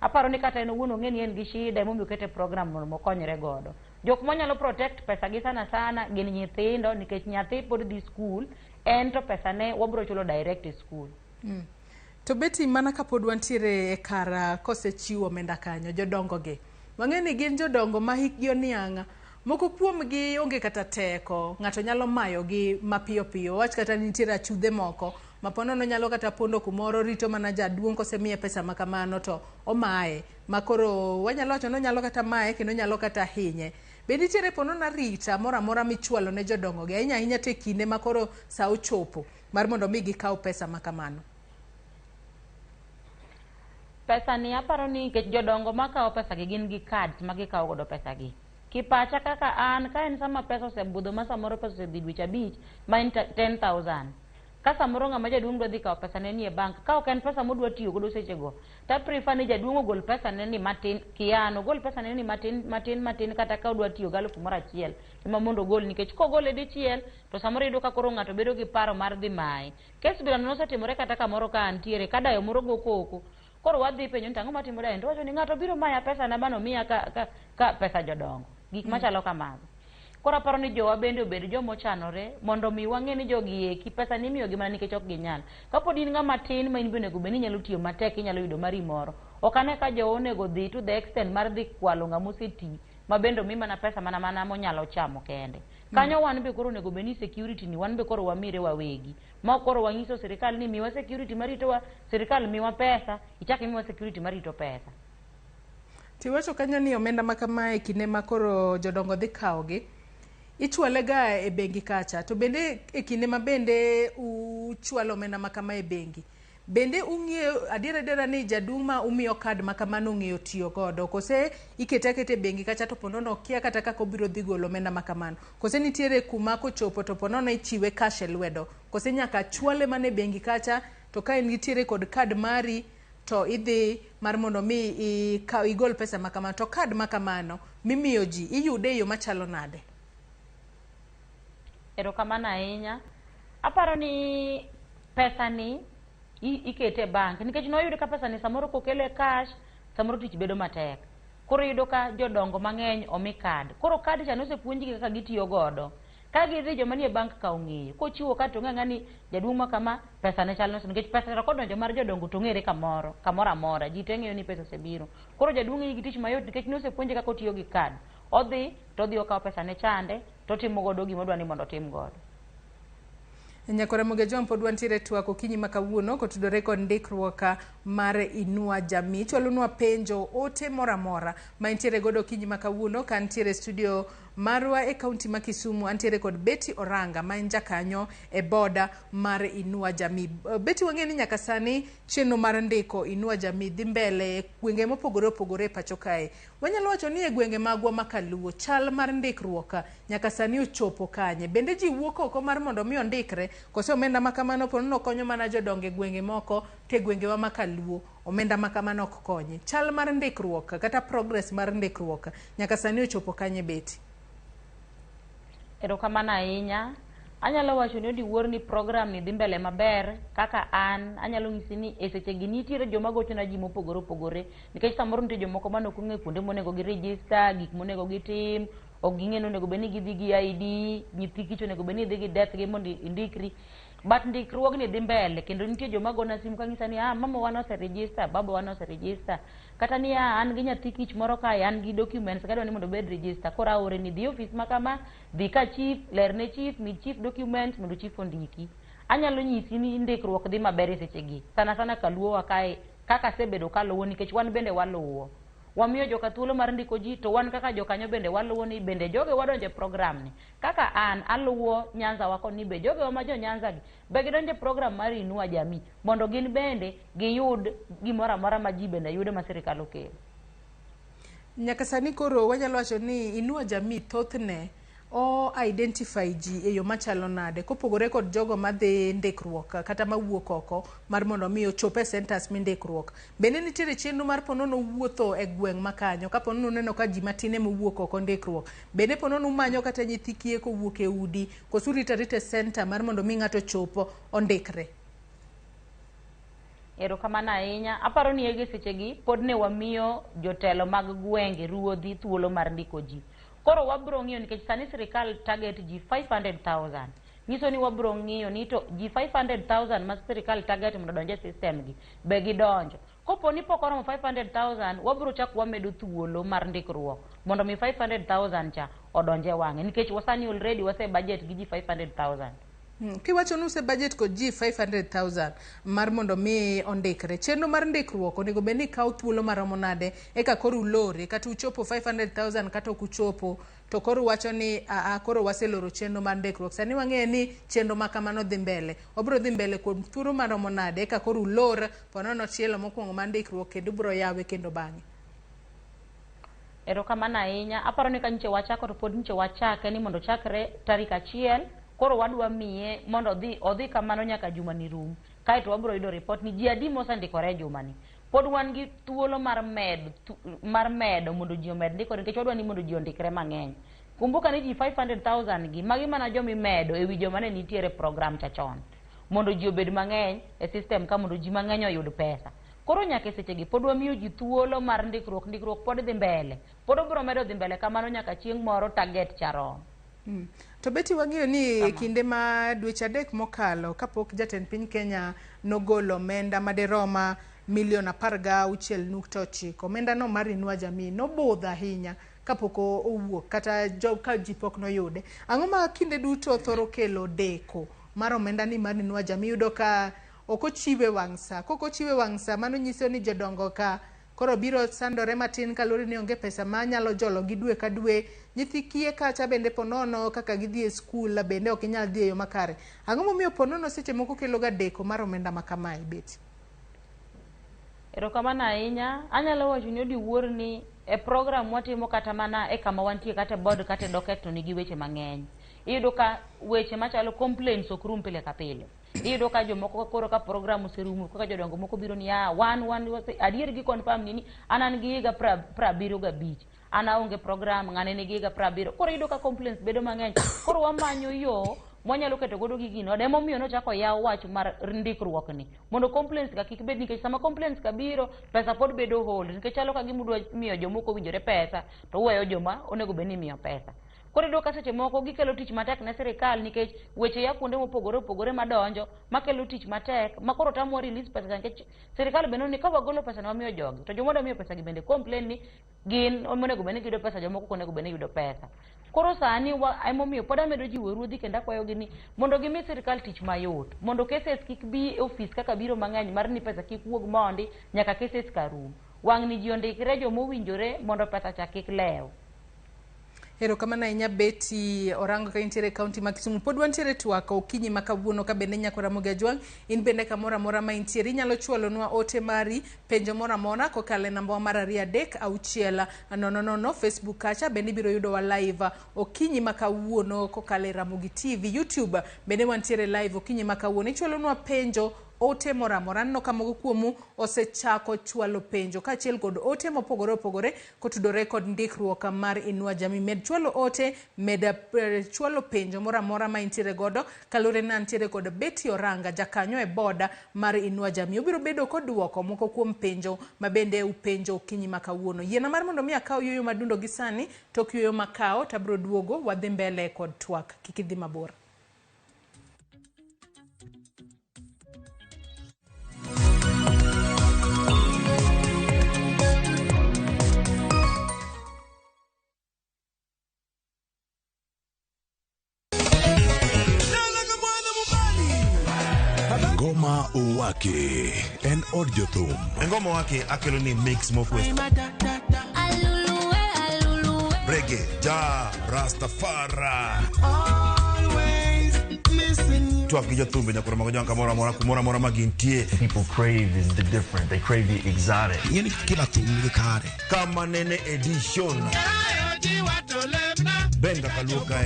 Aparo ni kata en owuon ong'e ni en gi shida momiyo okete program mokonyre godo. Jok manyalo protect pesa gi sana gin nyithindo nikech nyathi pod dhi school en to pesa ne wabro chulo direct e school. To beti mana kapod wantiere e kara kosechiwo omenda kanyo jodongo gi wang'eni gin jodongo ma hikgi oniang'. Moko kuomgi onge kata teko, ng'ato nyalo mayogi mapiyo piyo. Wach kata nitiere achudhe moko maponono nyalo kata pondo kumoro, rito mana jaduong' kosemiye pesa makamano to omaye. Makoro wanyalo wacho no nyalo kata maye kendo nyalo kata hinye. Be nitiere ponono rita moro amora michwalo ne jodongo gi ahinya te kinde makoro sa ochopo mar mondo mi gikaw pesa makamano? Pesa ni aparo ni ke jodongo makawo pesa gi gin gi cards ma gikawo godo pesa gi. Kipacha kaka an ka en sama pesa osebudho ma samoro pesa osedhi dweche abich ma en 10,000. Ka samoro ng'ama jaduong' dwa dhi kawo pesa ne ni e bank, ka ok en pesa modwa tiyo godo sechego, ta prefer ni jaduong' ogol pesa ne ni matin, kiano ogol pesa ne ni matin kata ka odwa tiyo galo kumoro achiel ema mondo ogol, nikech kogole dichiel to samoro yudo ka koro ng'ato bedo gi paro mar dhi maye. Kes bila nosetimore kata kamoro ka antiere ka dayo moro go koko, koro wadhi penjo ni ang'o matimo dayo, to wacho ni ng'ato biro maya pesa na mano miya ka pesa jodongo, gik machalo kamago. Koro aparo ni jowa bende obed jomochanore mondo mi wang'e ni jogi eki pesa ni miyo gi mana nikech ok ginyal. Kapod in ng'ama tin ma in bende onego bed ni inyalo tiyo matek, inyalo yudo mari moro. Ok ane ka jowa onego dhi to the extent mar dhi kwalo ng'ama oseti ma bende omi mana pesa mana monyalo chamo kende. Kanyo wan be koro onego bed ni security ni wan be koro wamire wawegi. Ma koro wanyiso sirikal ni miwa security maritowa, sirikal miwa pesa, ichak imiwa security marito pesa. Tiwacho kanyo ni omenda makamae kinde makoro jodongo dhi kawogi ichwale ga e bengi kacha, to bende e kinde ma bende uchwalo omenda makama e bengi, bende ung'eyo adiera ni jaduong' ma umiyo kad makamano ung'eyo tiyo godo, kose ikete e bengi kacha to ponono kia kata kaka obiro dhi golo omenda makamano, kose nitiere kuma kochopo to ponono ichiwe cash e lwedo, kose nyaka chwale mane bengi kacha, to ka nitiere kod kad mari to idhi mar mondo mi igol pesa makamano, to kad makamano mimiyo ji iyude e yo machalo nade? Erokamano ahinya. Aparo ni pesa ni ikete bank, nikech noyudo ka pesa ni samoro kokele cash, samoro tich bedo matek. Koro yudo ka jodongo mang'eny omi kad. Koro kad cha nosepuonjgi kaka gitiyo godo. Ka gidhi joma nie bank ka ong'eyo, kochiwo kad to ng'ang'a ni jaduong' ma kama pesa ne chal noso, nikech pesa to kodonjo mar jodongo to ng'ere kamoro amora, ji te ng'eyo ni pesa osebiro. Koro jaduong' nigi tich mayot nikech nosepuonje kaka otiyo gi kad. Odhi to odhi okawo pesa ne chande to timo godo gima odwa ni mondo tim godo. Nyako Ramogi John pod wantiere twak okinyi makawuono kotudore kod ndikruok mar INUA JAMII. Chwalonwa penjo ote mora mora ma intiere godo okinyi makawuono ka ntiere studio marwa e kaunti ma Kisumu. Antiere kod Betty Oranga ma en jakanyo e boda mar INUA JAMII. Betty, wang'e ni nyaka sani chenro mar ndiko INUA JAMII dhi mbele e gwenge mopogore opogore pacho kae. Wanyalo wacho ni e gwenge magwa makaluo chal mar ndikruok nyaka sani ochopo kanye? Bende ji wuok oko mar mondo mi ondikre, kose omenda makamano ponono konyo mana jodongo e gwenge moko, te gwenge wa makaluo omenda makamano ok konye? Chal mar ndikruok kata progress mar ndikruok nyaka sani ochopo kanye, Betty? Erokamano ahinya. Anyalo wacho ni odiwuor ni program ni dhi mbele maber. Kaka an anyalo nyisi ni e seche gi nitiere joma gocho na ji mopogore opogore, nikech samoro nitie jomoko mane ok ong'e kuonde monego gi register, gik monego gitim, ok ging'e ni onego bed ni gidhi gi ID, nyithi kich onego bed ni idhi gi death gi mondo indikri. But ndikruogni dhi mbele, kendo nitie joma gona simu kang'isa ni mama wan oseregister, baba wan oseregister, kata ni an gi nyathi kich moro kae, an gi documents kadwa ni mondo bed register. Koro aore ni dhi office makama, dhi ka chief, lerne chief, mi chief documents mondo chief ondiki. Anyalo nyisi ni ndikruok dhi maber e seche gi. Sana kaluo wa kae kaka sebedo kaluwo, nikech wan bende waluwo. Wamiyo joka thuolo mar ndiko ji, to wan kaka jokanyo bende waluwo ni bende joge wadonje program ni. Kaka an aluwo Nyanza wako ni be joge ma jo Nyanza gi be gidonje program mar INUA JAMII mondo gin bende giyud gimoro amora ma ji bende yudo ma sirikal okelo. Nyaka sani koro wanyalo wacho ni INUA JAMII thothne o identify ji e yo machalo nade kopogore kod jogo madhi ndikruok kata mawuok oko mar mondo mi ochope centers mindikruok? Bende nitiere chenro mar ponono wuotho e gweng' makanyo ka ponono neno ka ji matine mowuok oko ndikruok? Bende ponono manyo kata nyithi kiye kowuok e udi koso rita center mar mondo mi ng'ato chopo ondikre? Erokamano ahinya. Aparo ni ege seche gi pod ne wamiyo jotelo mag gwenge ruodhi thuolo mar ndiko ji. Koro wabro ng'iyo nikech sani sirikal target ji 500,000. nyiso ni wabro ng'iyo ni to ji 500,000 ma sirikal target mondo donje system gi be gidonjo. Kopo ni pok oromo 500,000 wabro chak wamedo thuolo mar ndikruok mondo mi 500,000 cha odonje wang'e nikech wasani already wase budget gi ji 500,000. Kiwacho nuse budget ko ji 500,000 mar mondo mi ondikre. Chenro mar ndikruok onego beni kaw thuolo maromo nade eka koro ulore kata uchopo 500,000 kata ok uchopo to koro wacho ni koro waseloro chenro mar ndikruok. Sani wang'eyo ni chenro ma kamano dhi mbele. Obro dhi mbele kuom thuolo maromo nade eka koro ulor ponono tielo mokwongo mar ndikruok kendo bro yawe kendo bang'e. Erokamano ahinya. Aparo ni ka nyiche wachako to pod nyiche wachake ni mondo chakre tarik 1 koro wadwa miye mondo odhi kamano nyaka juma ni rum. Kaeto wabro yudo report ni ji adi mosendikore juma ni. Pod wan gi thuolo mar medo mondo ji omed ndikore nikech wadwa ni mondo ji ondikre mang'eny. Kumbuka ni ji 500,000 gi magi mana jomi medo ewi joma ne nitiere program chachon mondo ji obed mang'eny e system ka mondo ji mang'eny oyud pesa. Koro nyaka sechegi pod wamiyo ji thuolo mar ndikruok pod dhi mbele. Pod obro medo dhi mbele kamano nyaka chieng' moro target charom. To beti wang'iyo ni kinde ma dweche 3 mokalo kapok jatend piny Kenya nogolo omenda maderoma milion 16.9 omenda no mar INUA JAMII nobudho ahinya kapok owuok kata ka ji pok noyude. Ang'o ma kinde duto thoro kelo deko mar omenda ni mar INUA JAMII yudo ka ok ochiwe wang' sa. Kok ochiwe wang' sa mano nyiso ni jodongo ka koro biro sandore matin kalure ni onge pesa ma nyalo jolo gi dwe ka dwe. Nyithi kiye kacha bende ponono kaka gidhi e skul bende ok inyal dhi e yo makare. Ang'o momiyo ponono seche moko kelo ga deko mar omenda ma kamae beti? Erokamano ahinya. Anyalo wacho ni odi wuor ni e program watimo kata mana e kama wantie kata board kata docket to nigi weche mang'eny. Iyudo ka weche machalo complaints ok rum pile ka pile. Iyudo ka jomoko koro ka program oserumo kaka jodongo moko biro ni adier gi confirm ni an gi higa 75 ana onge program ng'ane nigi higa 70. Koro iyudo ka complaints bedo mang'eny. Koro wamanyo yo mwanyalo keto godo gigino. Demo miyo no chako yaw wach mar ndikruok ni mondo complaints ka kik bed nikech sama complaints ka biro pesa pod bedo hold nikech chalo ka gimudwa miyo jomoko winjore pesa to weyo joma onego bed ni miyo pesa. Koro iyudo ka seche moko gikelo tich matek ne sirikal nikech weche ya kuonde mopogore madonjo makelo tich matek makoro tamwa release pesa nikech sirikal bende ni ka wagolo pesa ne wamiyo jogi to joma miyo pesa gi bende complain ni gin onego bed ni giyudo pesa jomoko onego bed ni yudo pesa. Koro sani emomiyo pod amedo jiwo ruodhi kendo akwayogi ni mondo gimi sirikal tich mayot mondo cases kik bi e ofis kaka biro mang'eny mar ni pesa kik wuog mondi nyaka cases ka rum. Wang' ni ji ondikre jomo winjore mondo pesa cha kik lew. Erokamano ahinya Beti Orango ka intiere kaunti ma Kisumu. Pod wantiere twaka okinyi ma kawuono ka bende nyako Ramogi Ajwang'. In bende kamoro amora ma intiere inyalo chwalonwa ote mari penjo moro amora kokalo e namba mar 236000 Facebook kacha bende biro yudo wa live okinyi ma kawuono kokalo e Ramogi TV. YouTube bende wantiere live okinyi ma kawuono. Ichwalonwa penjo ote mora mora no kamo kuomu osechako chwalo penjo kaachiel kod ote mopogore kotudore kod ndikruok mar INUA JAMII. Med chwalo ote med chwalo penjo mora mora ma intiere godo kalure na intiere kod Beti Oranga jakanyo e boda mar INUA JAMII. Obiro bedo kod duoko moko kuom penjo mabende upenjo okinyi ma kawuono. Yiena mar mondo mi akaw yoyo madundo gi sani tok yoyo makao tabro duogo wadhi mbele kod twak kikidhi mabor. Ngoma wake en od jothum. Ngoma wake akelo ni mix mofwe. Reggae, ja, Rastafari. Always missing. Twak gi jothum benya kura magojo kamora mora magintie. People crave is the different. They crave the exotic. Yeni kila thum ni kare. Kama nene edition. Benga kaluka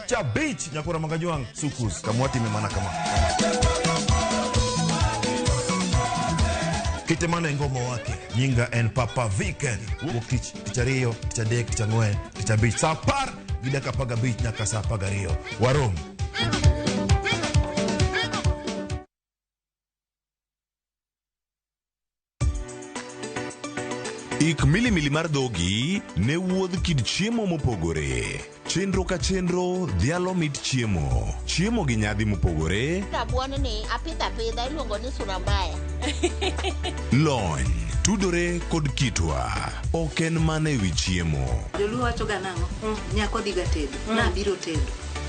Cha beach nyakura Magajuang sukus kamwati memana kama Kitemana ngoma wake nyinga en Papa Weekend wokich kichario kichadek kichangwen kichabich sapar gidaka paga beach nyaka sa pagario warom Ik milimili mar dhogi ne wuodh kid chiemo mopogore. Chenro ka chenro dhialo mit chiemo. Chiemo gi nyadhi mopogore. Rabuon ni apidha iluongo ni surambaya. Lony tudore kod kitwa. Ok en mana ewi chiemo. Joluo wacho ga nang'o? Nyako dhiga tedo. Na biro tedo.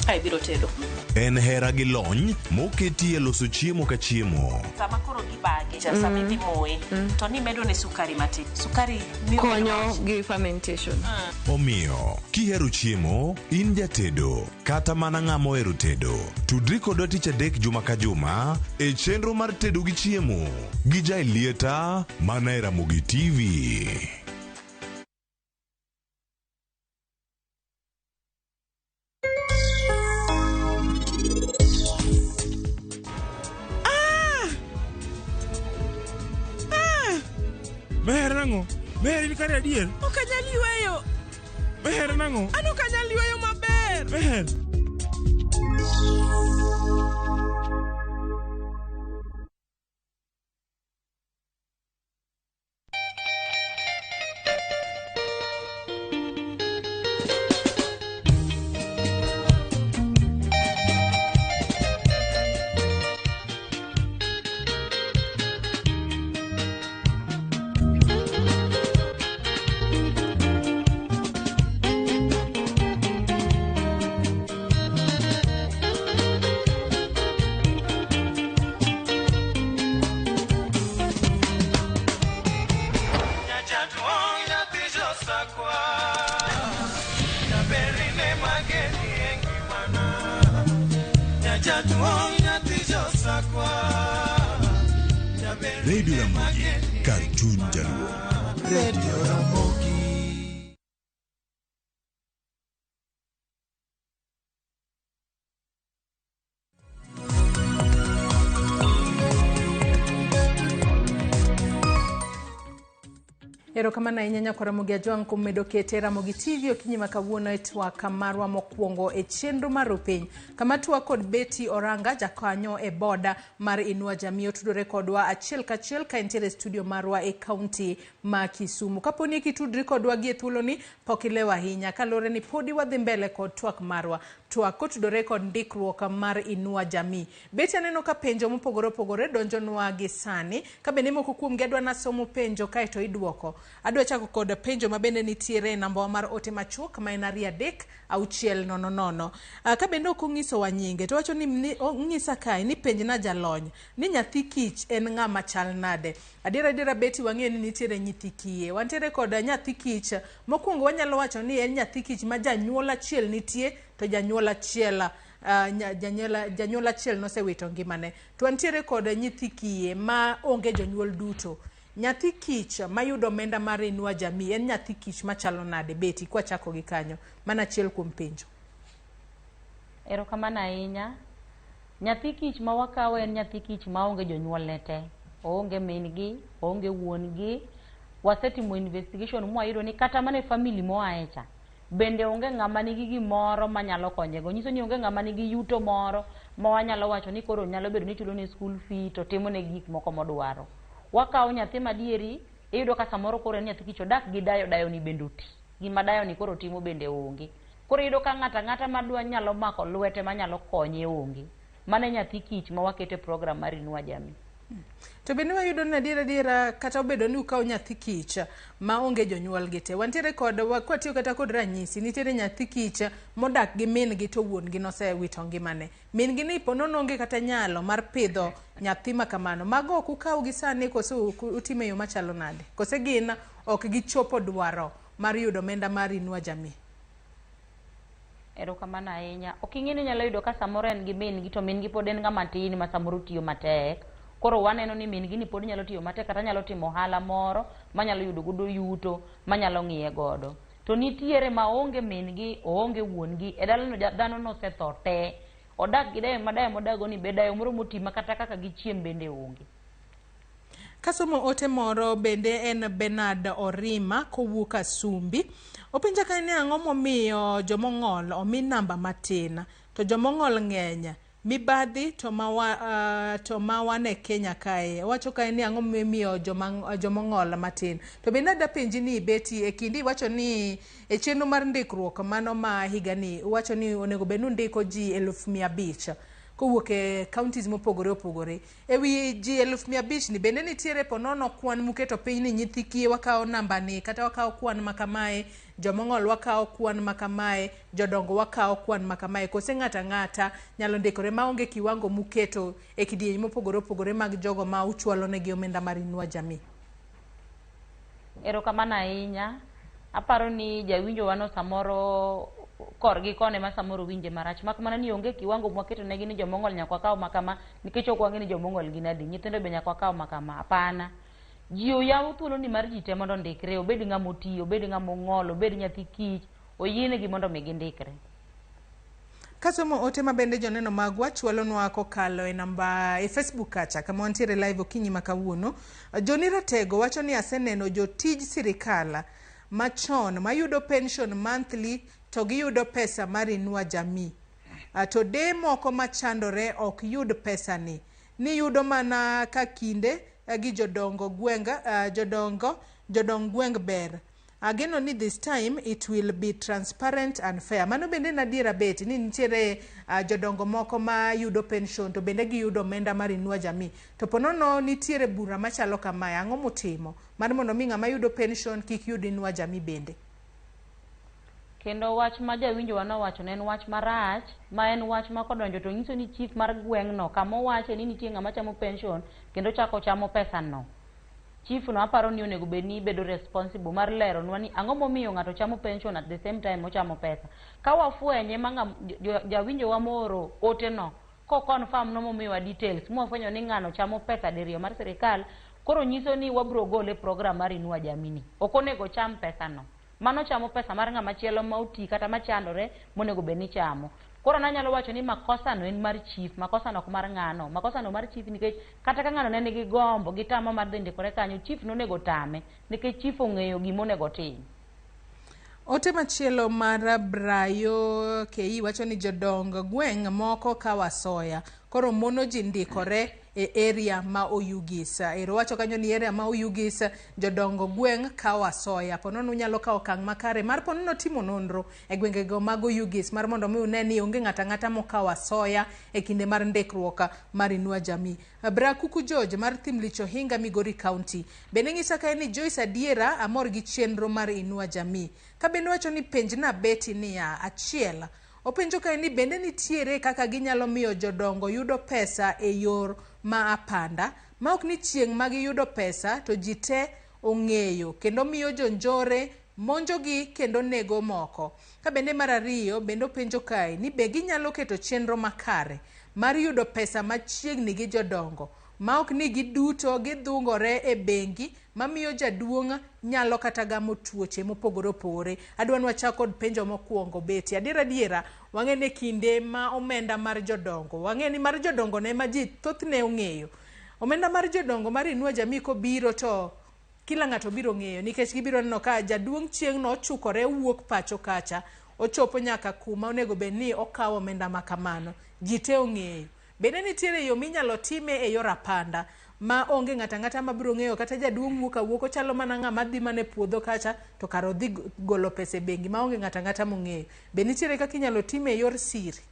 Ai biro tedo. En hera gi lony moketi e loso chiemo ka chiemo. Sama koro gibage, sama idhi moye, to ni medo ne sukari matin. Sukari miyo konyo gi fermentation. Omiyo, kihero chiemo, in jatedo, kata mana ng'ama ohero tedo. Tudri kodwa tich adek juma ka juma e chenro mar tedo gi chiemo gi Jailieta mana e Ramogi TV. Meher nango? Meher ni kare adier? Okanyal yweyo. Meher nango? An okanyal yweyo maber. Meher. Radio Ramogi, Cartoon Jaluo. Radio Ramogi. Erokamano ahinya nyako Ramogi Ajwang' kuom medo kete Ramogi TV okinyi ma kawuono e twak marwa mokwongo e chenro mar opiny. Kama twak kod Betty Oranga jakanyo e boda mar INUA JAMII otudore kodwa achiel kachiel ka entiere studio marwa e kaunti ma Kisumu. Kaponi kitudri kodwa gi e thuoloni pok ilewa ahinya kalore ni podi wadhi mbele kod twak marwa. Twak kotudore kod ndikruok mar INUA JAMII. Betty aneno ka penjo mopogore opogore donjonwa gi sani. Ka bende moko kuomgi adwa nasomo penjo kaeto idwoko. Adwa chako kod penjo mabende nitiere namba mar ote machuok ma en 3-600. Ka bende ok onyiso wa nyinge to wacho ni ong'isa kae ni penj na jalony ni nyathi kich en ng'ama chal nade. Adiera Betty wang'eyo ni nitiere nyithi kiye. Wantiere kod nyathi kich mokwongo wanyalo wacho ni en nyathi kich ma janyuol achiel nitie to janyuol achiel janyuol achiel nosewito ngimane. To wantiere kod nyithi kiye ma onge jonyuol duto. Nyathi kich mayudo omenda mar INUA JAMII en nyathi kich machalo nade Betty kwa chako gi kanyo mana achiel kuom penjo. Erokamano ahinya. Nyathi kich ma wakawo en nyathi kich ma onge jonyuol ne te. Onge min gi, onge wuon gi. Wasetimo investigation mwayudo ni kata mana family moaecha bende onge ng'ama nigi gimoro manyalo konyego. Nyiso ni onge ng'ama nigi yuto moro ma wanyalo wacho ni koro nyalo bedo ni chulo ne school fee to timo ne gik moko modwaro. Wakawo nyathi madieri iyudo ka samoro koro en nyathi kich odak gi dayo ni bende oti. Gima dayo ni koro timo bende onge. Koro iyudo ka ng'ata madwa nyalo mako lwete manyalo konye onge. Mane nyathi kich ma wakete program mar INUA JAMII. To bende wayudo ni adiera kata obedo ni ukawo nyathi kich ma onge jonyuol gi te. Wantiere kod kwatiyo kata kod ranyisi nitiere nyathi kich modak gi min gi to wuon gi nosewito ngimane. Min gi ni ponono onge kata nyalo mar pidho nyathi ma kamano. Mago ok ukawo gi sani kose utime yo machalo nade. Kose gin ok gichopo dwaro mar yudo omenda mar INUA JAMII. Erokamano ahinya. Ok ing'e ni nyalo yudo ka samoro en gi min gi to min gi pod en ng'ama tin ma samoro tiyo matek. Koro waneno ni min gi ni pod nyalo tiyo matek kata nyalo timo ohala moro manyalo yudo godo yuto manyalo ng'iye godo. To nitiere ma onge min gi, onge wuon gi, e dalano dhano nosetho te. Odak gi dayo modago ni be dayo moro moti ma kata kaka gichiem bende onge. Kasomo ote moro bende en Bernard Orima kowuok Asumbi. Openja ka ni ang'o momiyo jomong'ol omi namba matin to jomong'ol ng'eny mibadhi to mawane Kenya kae wacho kae ni ang'o mimiyo jomong'ol matin to bende da penji ni beti e kindi wacho ni e chenro mar ndikruok mano ma higani wacho ni onego benu ndiko ji 500,000 kowuok e counties mopogore opogore ewi ji 500,000 ni bende nitiere ponono kwan muketo piny ni nyithi kiye wakao namba ni kata wakao kwan makamae jomong'ol wakao kwan makamae jodongo wakao kwan makamae kose ng'ata nyalo ndikore maonge kiwango muketo e kidieny mopogore opogore mag jogo ma uchwalo negi omenda mar INUA JAMII. Erokamano ahinya. Aparo ni jawinjo wano samoro korgi kone ma samoro winje marach mak mana ni onge kiwango mwaketo negi ni jomong'ol nyaka kaw makama nikech ok wang'e ni jomong'ol gin adi nyithindo be nyaka kaw makama hapana ji oyaw thuolo ni mar ji te mondo ndikre obed ng'ama otiyo obed ng'ama ong'ol obed nyathi kich oyienegi mondo mi gindikre. Kasomo ote ma bende joneno magwa chwalonwa kokalo e namba e Facebook kacha kama wantiere live okinyi makawuono. Joni Ratego wacho ni aseneno jotij sirikal machon mayudo pension monthly to giyudo pesa mar INUA JAMII. To de moko machandore ok yud pesa ni yudo mana ka kinde gi jodongo gweng ber. Ageno ni this time it will be transparent and fair. Mano bende nadiera beti ni nitiere jodongo moko ma yudo pension to bende giyudo omenda mar INUA JAMII. To ponono nitiere bura machalo kamae ang'o mutimo mar mondo mi ng'ama yudo pension kik yud INUA JAMII bende. Kendo wach ma jawinjo wano wacho ne en wach marach ma en wach ma kodonjo to nyiso ni chief mar gweng'no kamo wache ni nitie ng'ama chamo pension kendo chako chamo pesa no. Chief no aparo ni onego bedni bedo responsible mar lero nwa ni ang'o momiyo ng'ato chamo pension at the same time ochamo pesa. Ka wafwenye ma jawinjo wa moro ote no ko confirm no momiyo details mwafwenyo ni ng'ano chamo pesa diriyo mar sirikal koro nyiso ni wabro gole program mar INUA JAMII. Ok onego cham pesa no. Mano chamo pesa mar ng'ama chielo ma oti kata machandore monego bedni chamo. Koro nanyalo wacho ni makosa no en mar chief, makosa no ok mar ng'ano, makosa no mar chief nikech kata ka ng'ano ne nigi gombo gi tama mar dhi ndikore kanyo chief nonego tame nikech chief ong'eyo gima onego tim. Ote machielo mar Brayo Kei wacho ni jodong gweng' moko kawasoya koro mono ji ndikore e area ma Oyugisa. Ero wacho kanyo ni area ma Oyugisa jodongo gweng' kawasoya ponono nyalo kawo okang' makare mar ponono timo nonro e gwengego mag Oyugis mar mondo mi une ni onge ng'ata mokawo asoya e kinde mar ndikruok mar INUA JAMII. Brakuku George mar Thimlicho Hinga Migori County bende ng'isa kae ni Joyce Adiera amor gi chenro mar INUA JAMII. Ka bende wacho ni penjna beti niya achiel openjo kae ni bende nitiere kaka ginyalo miyo jodongo yudo pesa e yor ma apanda ma ok ni chieng' ma giyudo pesa to ji te ong'eyo kendo miyo jonjore monjogi kendo nego moko. Ka bende mar ariyo bende openjo kae ni be ginyalo keto chenro makare mar yudo pesa machiegni gi jodongo ma ok ni giduto gidhungore e bengi mamiyo jaduong' nyalo kata gamo tuoche mopogore opogore. Adwa nwachak kod penjo mokwongo beti adiera wang'e ne kinde ma omenda mar jodongo wang'e ni mar jodongo ne ma ji thothne ong'eyo omenda mar jodongo mar INUA JAMII kobiro to kila ng'ato biro ng'eyo nikech gibiro neno ka jaduong' chieng' no ochukore wuok pacho kacha ochopo nyaka kuma onego bedni okawo omenda makamano ji te ong'eyo. Bende nitiere yo minyalo time e yor apanda ma onge ng'ata mabiro ng'eyo kata jaduong' wuok ochalo mana ng'ama dhi mane puodho kacha to karo dhi golo pesa e bengi ma onge ng'ata mong'eyo. Be nitiere kaka inyalo time e yor siri?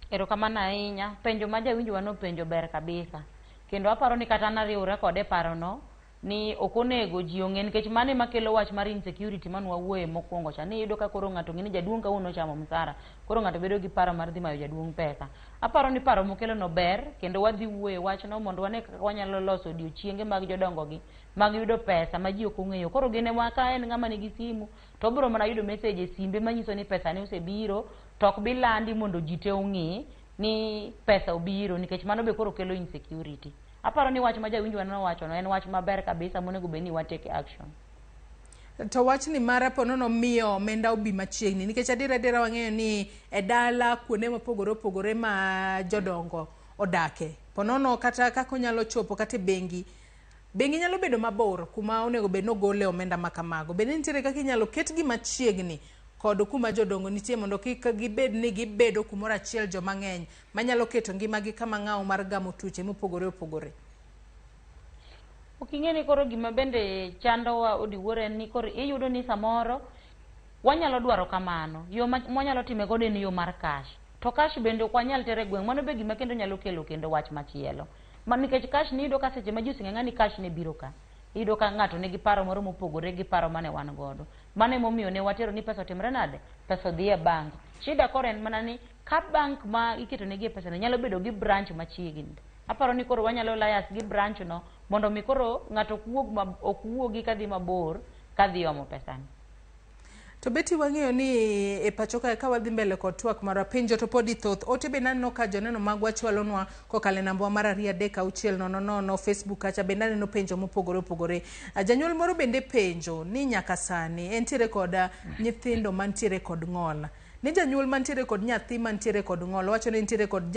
Erokamano ahinya. Penjo ma jawinjo wano penjo ber kabisa. Kendo aparo ni kata nariwre kode paro no ni okonego ji ong'e nikech mane makelo wach mar insecurity man wawuoye mokwongo cha ni yudo ka koro ng'ato ng'eni jaduong' kawuono chamo msara koro ng'ato bedo gi paro mar dhi mayo jaduong' pesa. Aparo ni paro mokelo no ber kendo wadhi wuoye wach no mondo wane kaka wanyalo loso odiochienge mag jodongo gi mag yudo pesa ma ji ok ong'eyo. Koro gine waka en ng'ama nigi simu to biro mana yudo message e simbe manyiso ni pesa ne osebiro to ok bilandi mondo ji te ong'e ni pesa obiro nikech mano be koro kelo insecurity. Aparo ni wach ma jawinjo wano wacho no en wach maber kabisa monego bedni wa take action. To wach ni mara ponono miyo omenda obi machiegni nikech adiera wang'eyo ni e dala kuonde mopogore opogore ma jodongo odake ponono kata kako nyalo chopo kata bengi nyalo bedo mabor kuma onego bedno gole omenda makamago. Bende nitiere kaka inyalo ketgi machiegni kod kuma jodongo nitie mondo kik gibed ni gibedo kumoro achiel joma ng'eny manyalo keto ngimagi kama ng'aw mar gamo tuoche mopogore opogore. Oking'e ni koro gima bende chandowa odiwuor en ni koro iyudo ni samoro wanyalo dwaro kamano, yo mwanyalo time godo en yo mar cash. To cash bende ok wanyal tere gweng', mano be gima kendo nyalo kelo kendo wach machielo. Nikech cash ni iyudo ka seche ma ji oseng'eyo ni cash ne biro ka. Iyudo ka ng'ato nigi paro moro mopogore gi paro mane wan godo. Mano emomiyo ne watero ni pesa otimre nade? Pesa odhi e bank. Shida koro en mana ni ka bank ma iketo negi pesa no nyalo bedo gi branch machiegni. Aparo ni koro wanyalo layas gi branch no mondo mi koro ng'ato ok wuogi kadhi mabor kadhi omo pesa ni. To beti wang'eyo ni e pacho ka wadhi mbele kod twak mar pinjo to podi thoth ote be naneno ka joneno magwa chwalonwa kokale namba mar 23600 Facebook kacha be naneno penjo mopogore opogore. Janyuol moro bende penjo ni nyaka sani entiere kod nyithindo mantiere kod ng'ol. Ni janyuol mantiere kod nyathi mantiere kod ng'ol wacho ni entiere kod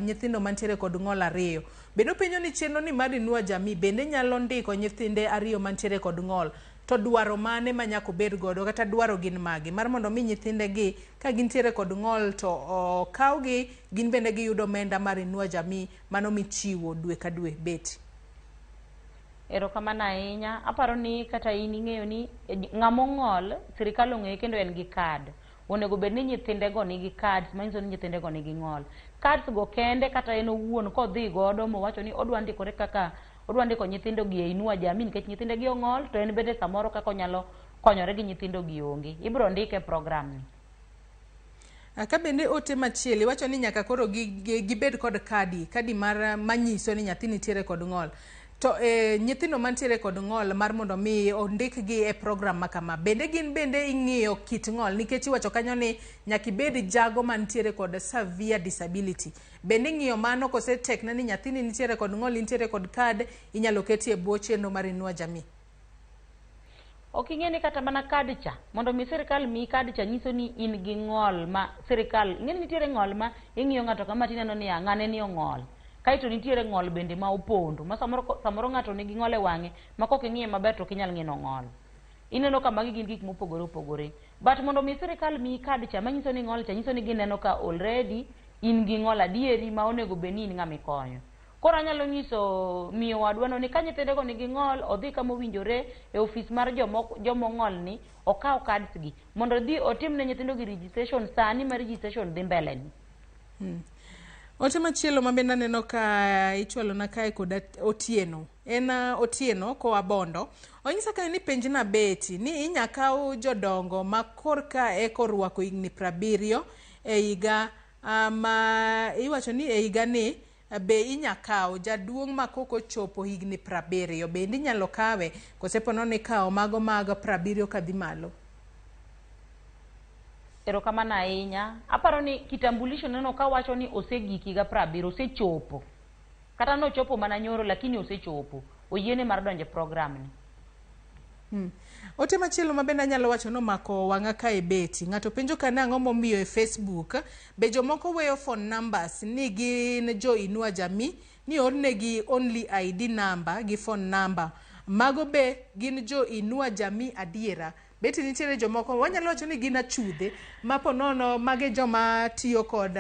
nyithindo mantiere kod ng'ol ariyo. Bende penjo ni chenro ni mar INUA JAMII bende nyalo ndiko nyithinde ariyo mantiere kod ng'ol. To dwaro mane manyako bed godo kata dwaro gin magi mar mondo mi nyithinde gi ka gintiere kod ng'ol to kawgi gin bende giyudo omenda mar INUA JAMII mano michiwo dwe ka dwe beti. Erokamano ahinya. Aparo ni kata in ing'eyo ni ng'amo ng'ol sirikal ong'eye kendo en gi kad. Onego bed ni nyithinde go nigi cards manyiso ni nyithinde go nigi ng'ol. Cards go kende kata en owuon kodhi godo mowacho ni odwa ndikore kaka odwa ndiko nyithindo gi e INUA JAMII nikech nyithinde gi ong'ol to en bende samoro kaka onyalo konyore gi nyithindo gi onge. Ibiro ndike program ni. Ka bende ote machieli wacho ni nyaka koro gibed kod kadi mar manyiso ni nyathi nitiere kod ng'ol. To nyithindo mantiere kod ng'ol mar mondo mi ondik gi e program makama bende gin bende ing'iyo kit ng'ol nikech iwacho kanyo ni nyaki bed jago mantiere kod severe disability. Bende ing'iyo mano kose tekna ni nyathini nitiere kod ng'ol nitiere kod kad inyalo ketie bwo chenro mar INUA JAMII. Oking'e ni kata mana kad cha mondo mi sirikal mi kad cha nyiso ni in gi ng'ol ma sirikal ng'eni nitiere ng'ol ma ing'iyo ng'ato kama tineno ni ng'ane ni ong'ol. Kaito nitiere ng'ol bende ma opondo ma samoro ng'ato nigi ng'ol e wang'e ma kok ing'iye maber to kinyal ng'eno ng'ol. Ineno ka magi gin gik mopogore opogore. But mondo mi sirikal mi kad cha manyiso ni ng'ol cha nyiso ni gineno ka already in gi ng'ol adieri ma onego bed ni in ng'ami konyo. Koro anyalo nyiso miyo wadwano ni ka nyithinde go nigi ng'ol odhi kama owinjore e ofis mar jomong'ol ni okaw cards gi mondo odhi otim ne nyithindo gi registration sani ma registration dhi mbele ni. Ote machielo ma bende aneno ka ichwalo na kae kod Otieno. En Otieno koa Bondo. Onyisa ka ni penj na beti ni inyakaw jodongo ma korka korwako higni 70 e higa ma iwacho ni e higa ni be inyakaw jaduong' ma koko chopo higni 70 bende inyalo kawe kosepono ni kaw mago mag 70 kadhi malo. Erokamano ahinya. Aparo ni kitambulisho neno ka wacho ni osegiki ga 70 osechopo. Kata no chopo mana nyoro lakini osechopo. Oyiene mar donje program ni. Ote machielo ma bende anyalo wacho no mako wanga ka e beti. Ng'ato penjo kana ang'o momiyo e Facebook be jomoko weyo phone numbers ni gin jo INUA JAMII ni ornegi only ID number gi phone number. Mago be gin jo INUA JAMII adiera. Beti nitiere jomoko wanyalo wacho ni gin achudhe mapo nono mage joma tiyo kod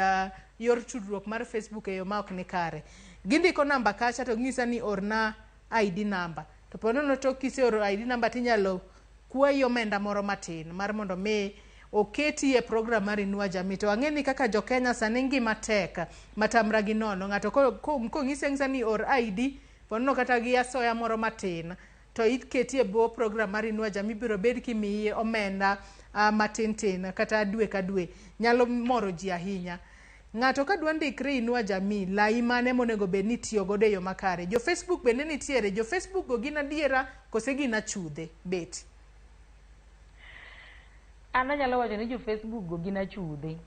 yor tudruok mar Facebook e yo ma ok ni kare. Gindiko namba kacha to ng'isa ni orna ID number. To ponono to kise oro ID number tinyalo kwayi omenda moro matin mar mondo mi oketi e program mar INUA JAMII. To ang'eni kaka jo Kenya sani ngima tek matamra gi nono ng'ato kong'isa ni or ID ponono kata gi asoya moro matin to iketi e bwo program mar INUA JAMII biro bed kimiye omenda matin kata dwe ka dwe nyalo moro ji ahinya. Ng'ato ka dwa ndikre INUA JAMII lai mane monego bed ni tiyo godo e yo makare. Jo Facebook bende nitiere jo Facebook go gin adiera kose gin achudhe beti. Ana nyalo wacho ni jo Facebook go gin achudhe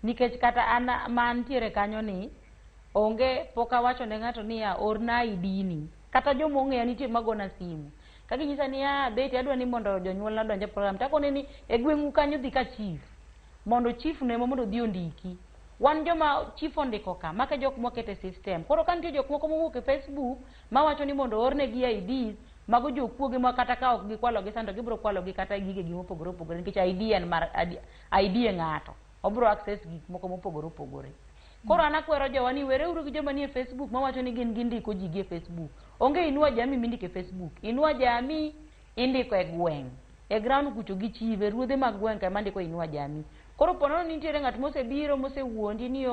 nikech kata ana mantiere kanyo ni onge poka wacho ne ng'ato ni orna ID ni kata jomo ng'eyo nitie magona simu kagi nyisa ni beti adwa ni mondo jonyuol na donje program takone ni e gweng'u kanyo dhi ka chief mondo chief ne mondo dhi ondiki. Wan joma chief ondiko ka maka jok mokete system. Koro kan nitie jok moko mowuok e Facebook ma wacho ni mondo orne gi IDs mago jokuoge ma kata ka ok gikwalo gi sando gibro kwalo gi kata gige gi mopogore opogore nikech ID en mar ID ng'ato obro access gik moko mopogore opogore. Koro an akwero jowa ni were uru gi joma nie Facebook mawacho ni gin gindiko ji gi e Facebook. Onge INUA JAMII mindiko e Facebook. INUA JAMII indiko e gweng'. E ground kucho gi chive ruodhe mag gweng' ka mandiko INUA JAMII. Koro ponono nitiere ng'at mosebiro mosewuondi ni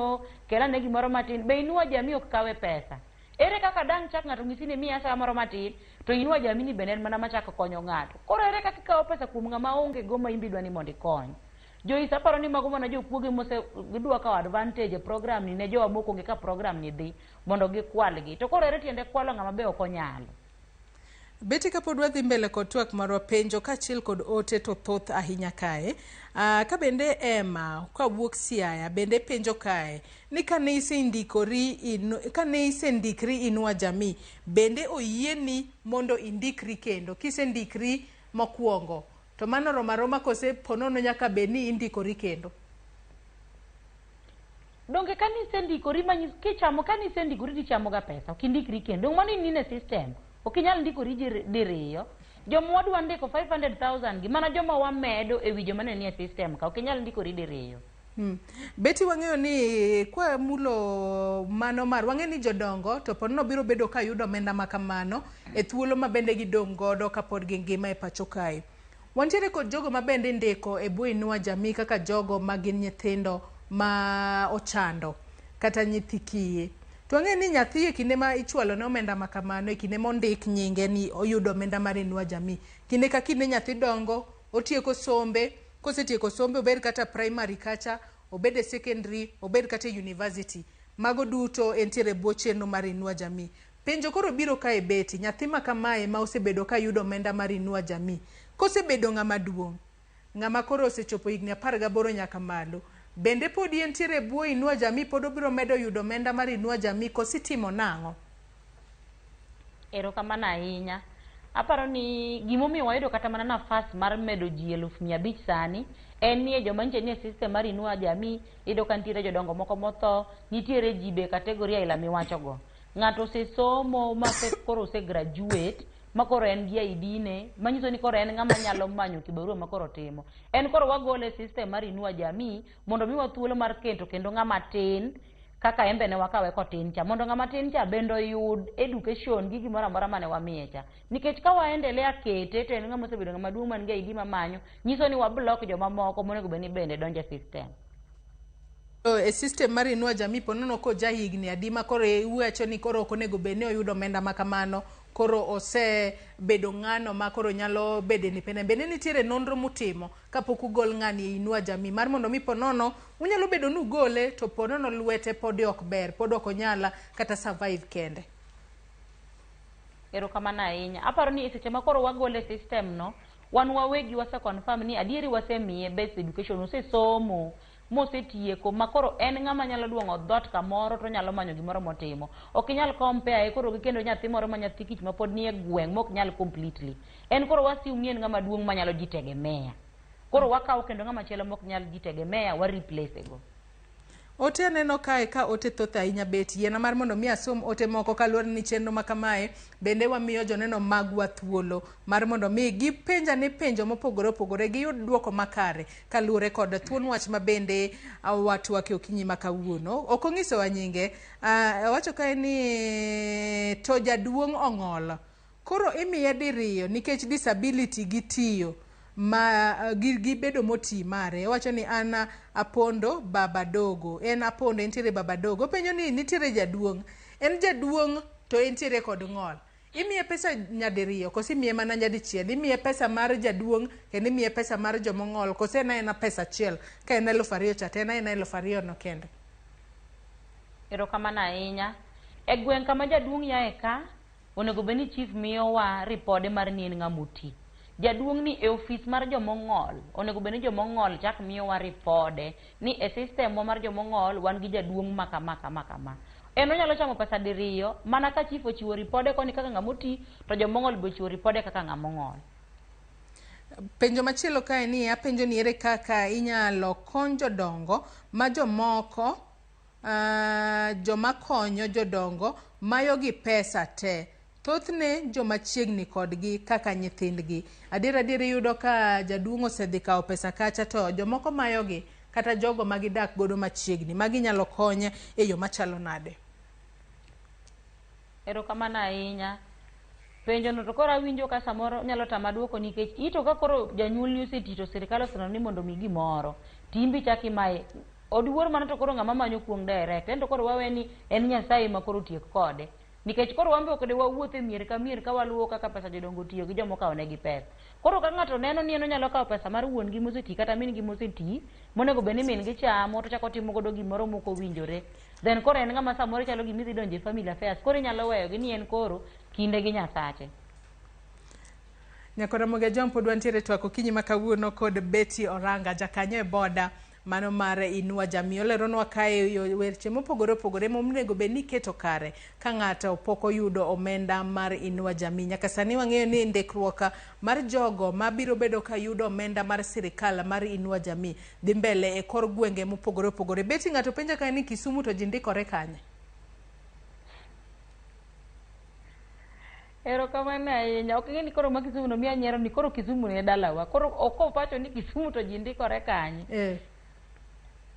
kela ne gimoro matin be INUA JAMII ok kawe pesa. Ere kaka dang chak ng'ato ng'isi ni miya sa moro matin to INUA JAMII ni bende en mana machako konyo ng'ato. Koro ere kaka ikawo pesa kuom ng'ama onge go ma imbi dwa ni mondo ikony. Joisa paro ni mago mana jokuoge mose gidwa kawo advantage program ni ne jowa moko onge ka program ni dhi mondo gikwalgi. To koro ere tiende kwalo ng'ama be ok onyalo. Beti kapod wadhi mbele kod twak marwa penjo kaachiel kod ote to thoth ahinya kae. Ka bende Emma kawuok Siaya bende penjo kae ni kane isendikri INUA JAMII bende oyieni mondo indikri kendo kisendikri mokwongo to mano roma kose ponono nyaka be ni indikori kendo. Donge kanisendikori manyis kichamo kanisendikori tichamo ga pesa ok indikri kendo mano in system. Ok inyal ndikori diriyo. Joma wadwa ndiko 500,000 gi mana joma wamedo ewi joma ne nie system ka ok inyal ndikori diriyo. Beti wang'eyo ni kwa mulo mano mar wang'e ni jodongo to ponono biro bedo ka yudo omenda makamano e thuolo ma bende gidong godo kapod gi ngima e pacho kae. Wantiere kod jogo ma bende ndiko e bwo INUA JAMII kaka jogo ma gin nyithindo ma ochando kata nyithi kiye. To ang'e ni nyathi e kinde ma ichwalo ne omenda makamano e kinde mondik nyinge ni oyudo omenda mar INUA JAMII. Kinde ka kinde nyathi dongo, otieko sombe, kosetieko sombe obed kata primary kacha, obed e secondary, obed kata university. Mago duto entiere bwo chenro mar INUA JAMII. Penjo koro biro kae beti, nyathi ma kamae ma osebedo ka yudo omenda mar INUA JAMII. Kosebedo ng'ama duong', ng'ama koro osechopo higni 18 nyaka malo. Bende podi entiere bwo INUA JAMII pod obiro medo yudo omenda mar INUA JAMII kositimo nang'o? Erokamano ahinya. Aparo ni gimomiyo wayudo kata mana nafas mar medo ji 500,000 sani en ni joma nitie nie system mar INUA JAMII iyudo ka nitiere jodongo moko motho, nitiere ji be kategoria aila miwachogo. Ng'ato osesomo ma koro osegraduate ma koro en gi ID ne manyiso ni koro en ng'ama nyalo manyo kibarua ma koro timo. En koro wagole system mar INUA JAMII mondo miwa thuolo mar kendo ng'ama tin kaka embe ne wakawe kotin cha mondo ng'ama tin cha bendo yud education gi gimoro amora mane wamiye cha. Nikech ka waendelea kete to en ng'ama osebedo ng'ama duong' man gi ID mamanyo nyiso ni wablock joma moko monego bed ni bende donjo e system. E system mar INUA JAMII ponono ko jahigni adi ma koro iwacho ni koro ok onego bed ni oyudo omenda makamano koro osebedo ng'ano ma koro nyalo bedo independent. Bende nitiere nonro mutimo kapok ugol ng'ani e INUA JAMII mar mondo mi ponono unyalo bedo ni ugole to ponono lwete pod ok ber, pod ok onyala kata survive kende. Erokamano ahinya. Aparo ni seche ma koro wagole system no wan wawegi wase confirm ni adieri wasemiye basic education osesomo mosetieko ma koro en ng'ama nyalo duong'o dhot kamoro to nyalo manyo gimoro motimo. Ok inyal compare koro gi kendo nyathi moro ma nyathi kich ma pod nie gweng' mok nyal completely. En koro wasium ni en ng'ama duong' ma nyalo jitegemea. Koro wakawo kendo ng'ama chielo mok nyal jitegemea wa replace go. Ote neno kae ka ote thoth ahinya beti yena mar mondo mi asom ote moko kaluwore ni chenro ma kamae bende wamiyo joneno magwa thuolo mar mondo mi gipenja ni penjo mopogore opogore giyud duoko makare kaluwore kod thuon wach ma bende watwake okinyi ma kawuono. Ok ong'iso wa nyinge, wacho kae ni to jaduong' ong'ol koro imiye diriyo nikech disability gitiyo ma gibedo moti mare. Wacho ni ana apondo baba dogo, en apondo entiere baba dogo. Penjo ni nitiere jaduong', en jaduong' to entiere kod ng'ol, imiye pesa nyadiriyo kosi imiye mana nyadichiel? Imiye pesa mar jaduong' kendo imiye pesa mar jomong'ol kose ena pesa achiel? Ka en 2,000 cha to ena 2,000 no kende. Erokamano ahinya. E gweng' kama jaduong' yae ka onego bed ni chief miyowa ripode mar ni en ng'amuti. Jaduong' ni e ofis mar jomong'ol onego bed ni jomong'ol chak miyowa ripode ni e system mar jomong'ol wan gi jaduong' makama. En onyalo chamo pesa diriyo mana ka chief ochiwo ripode koni kaka ng'amuti to jomong'ol be ochiwo ripode kaka ng'among'ol. Penjo machielo kae ni apenjo ni ere kaka inyalo kony jodongo ma jomoko joma konyo jodongo mayo gi pesa te thothne joma chiegni kodgi kaka nyithindgi. Adier yudo ka jaduong' osedhi kawo pesa kacha to jomoko mayogi kata jogo magidak godo machiegni magi nyalo konye e yo machalo nade. Erokamano ahinya. Penjo no to koro awinjo ka samoro nyalo tama duoko nikech ito ka koro janyuol oseti to sirkal oseno ni mondo mi gimoro timbi chaki mae oduor mano to koro ng'ama manyo kuong direct en to koro wawe ni en Nyasaye ma koro tiek kode nikech koro wambe okde wawuothe mier ka waluwo kaka pesa jodongo tiyo gi jomo kawo negi pesa. Koro ka ng'ato neno ni eno nyalo kawo pesa mar wuon gi moseti kata min gi moseti monego bed ni min gi chamo to chako timo godo gimoro moko winjore then koro en ng'ama samoro chalo gimi dhi donje family affairs koro nyalo weyo gi ni en koro kinde gi Nyasache. Nyakora Ramogi John pod wantiere twak okinyi makawuono kod Betty Oranga jakanyo e boda mano mar INUA JAMII oleronwa kae weche mopogore opogore monego bed ni keto kare ka ng'ato pok oyudo omenda mar INUA JAMII. Nyaka sani wang'eyo ni ndikruok mar jogo mabiro bedo ka yudo omenda mar sirikal mar INUA JAMII dhi mbele e kor gwenge mopogore opogore. Betty, ng'ato penja ka ni Kisumu to ji ndikore kanye? Erokamano ahinya. Ok ing'e ni koro ma Kisumu no miya nyiero ni koro Kisumu ne dalawa. Koro ok opacho ni Kisumu to ji ndikore kanye.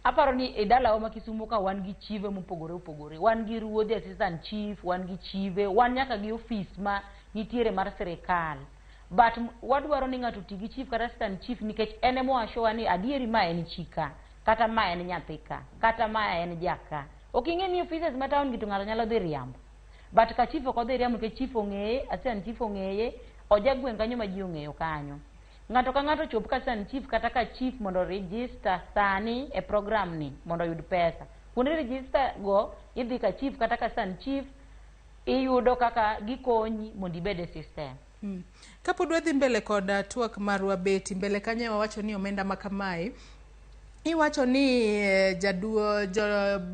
Aparo ni e dalawa ma Kisumu ka wan gi chive mopogore opogore. Wan gi ruodhi assistant chief, wan gi chive, wan nyaka gi office ma nitiere mar sirikal. But wadwaro ni ng'ato ti gi chief kata assistant chief nikech ene mo ashowa ni adieri ma en chika, kata ma en nyathika, kata ma en jaka. Ok ing'e ni offices ma town gi to ng'ato nyalo dhi riambo. But ka chief ok odhi riambo nikech chief ong'eye, assistant chief ong'eye, ojagweng' kanyo ma ji ong'eyo kanyo. Ng'ato ka ng'ato chop ka assistant chief kata ka chief mondo register sani e program ni mondo yud pesa. Kuonde register go idhi ka chief kata ka assistant chief iyudo kaka gikonyi mondo ibed e system. Kapod wadhi mbele kod twak marwa Betty, mbele kanyo wawacho ni omenda makamae iwacho ni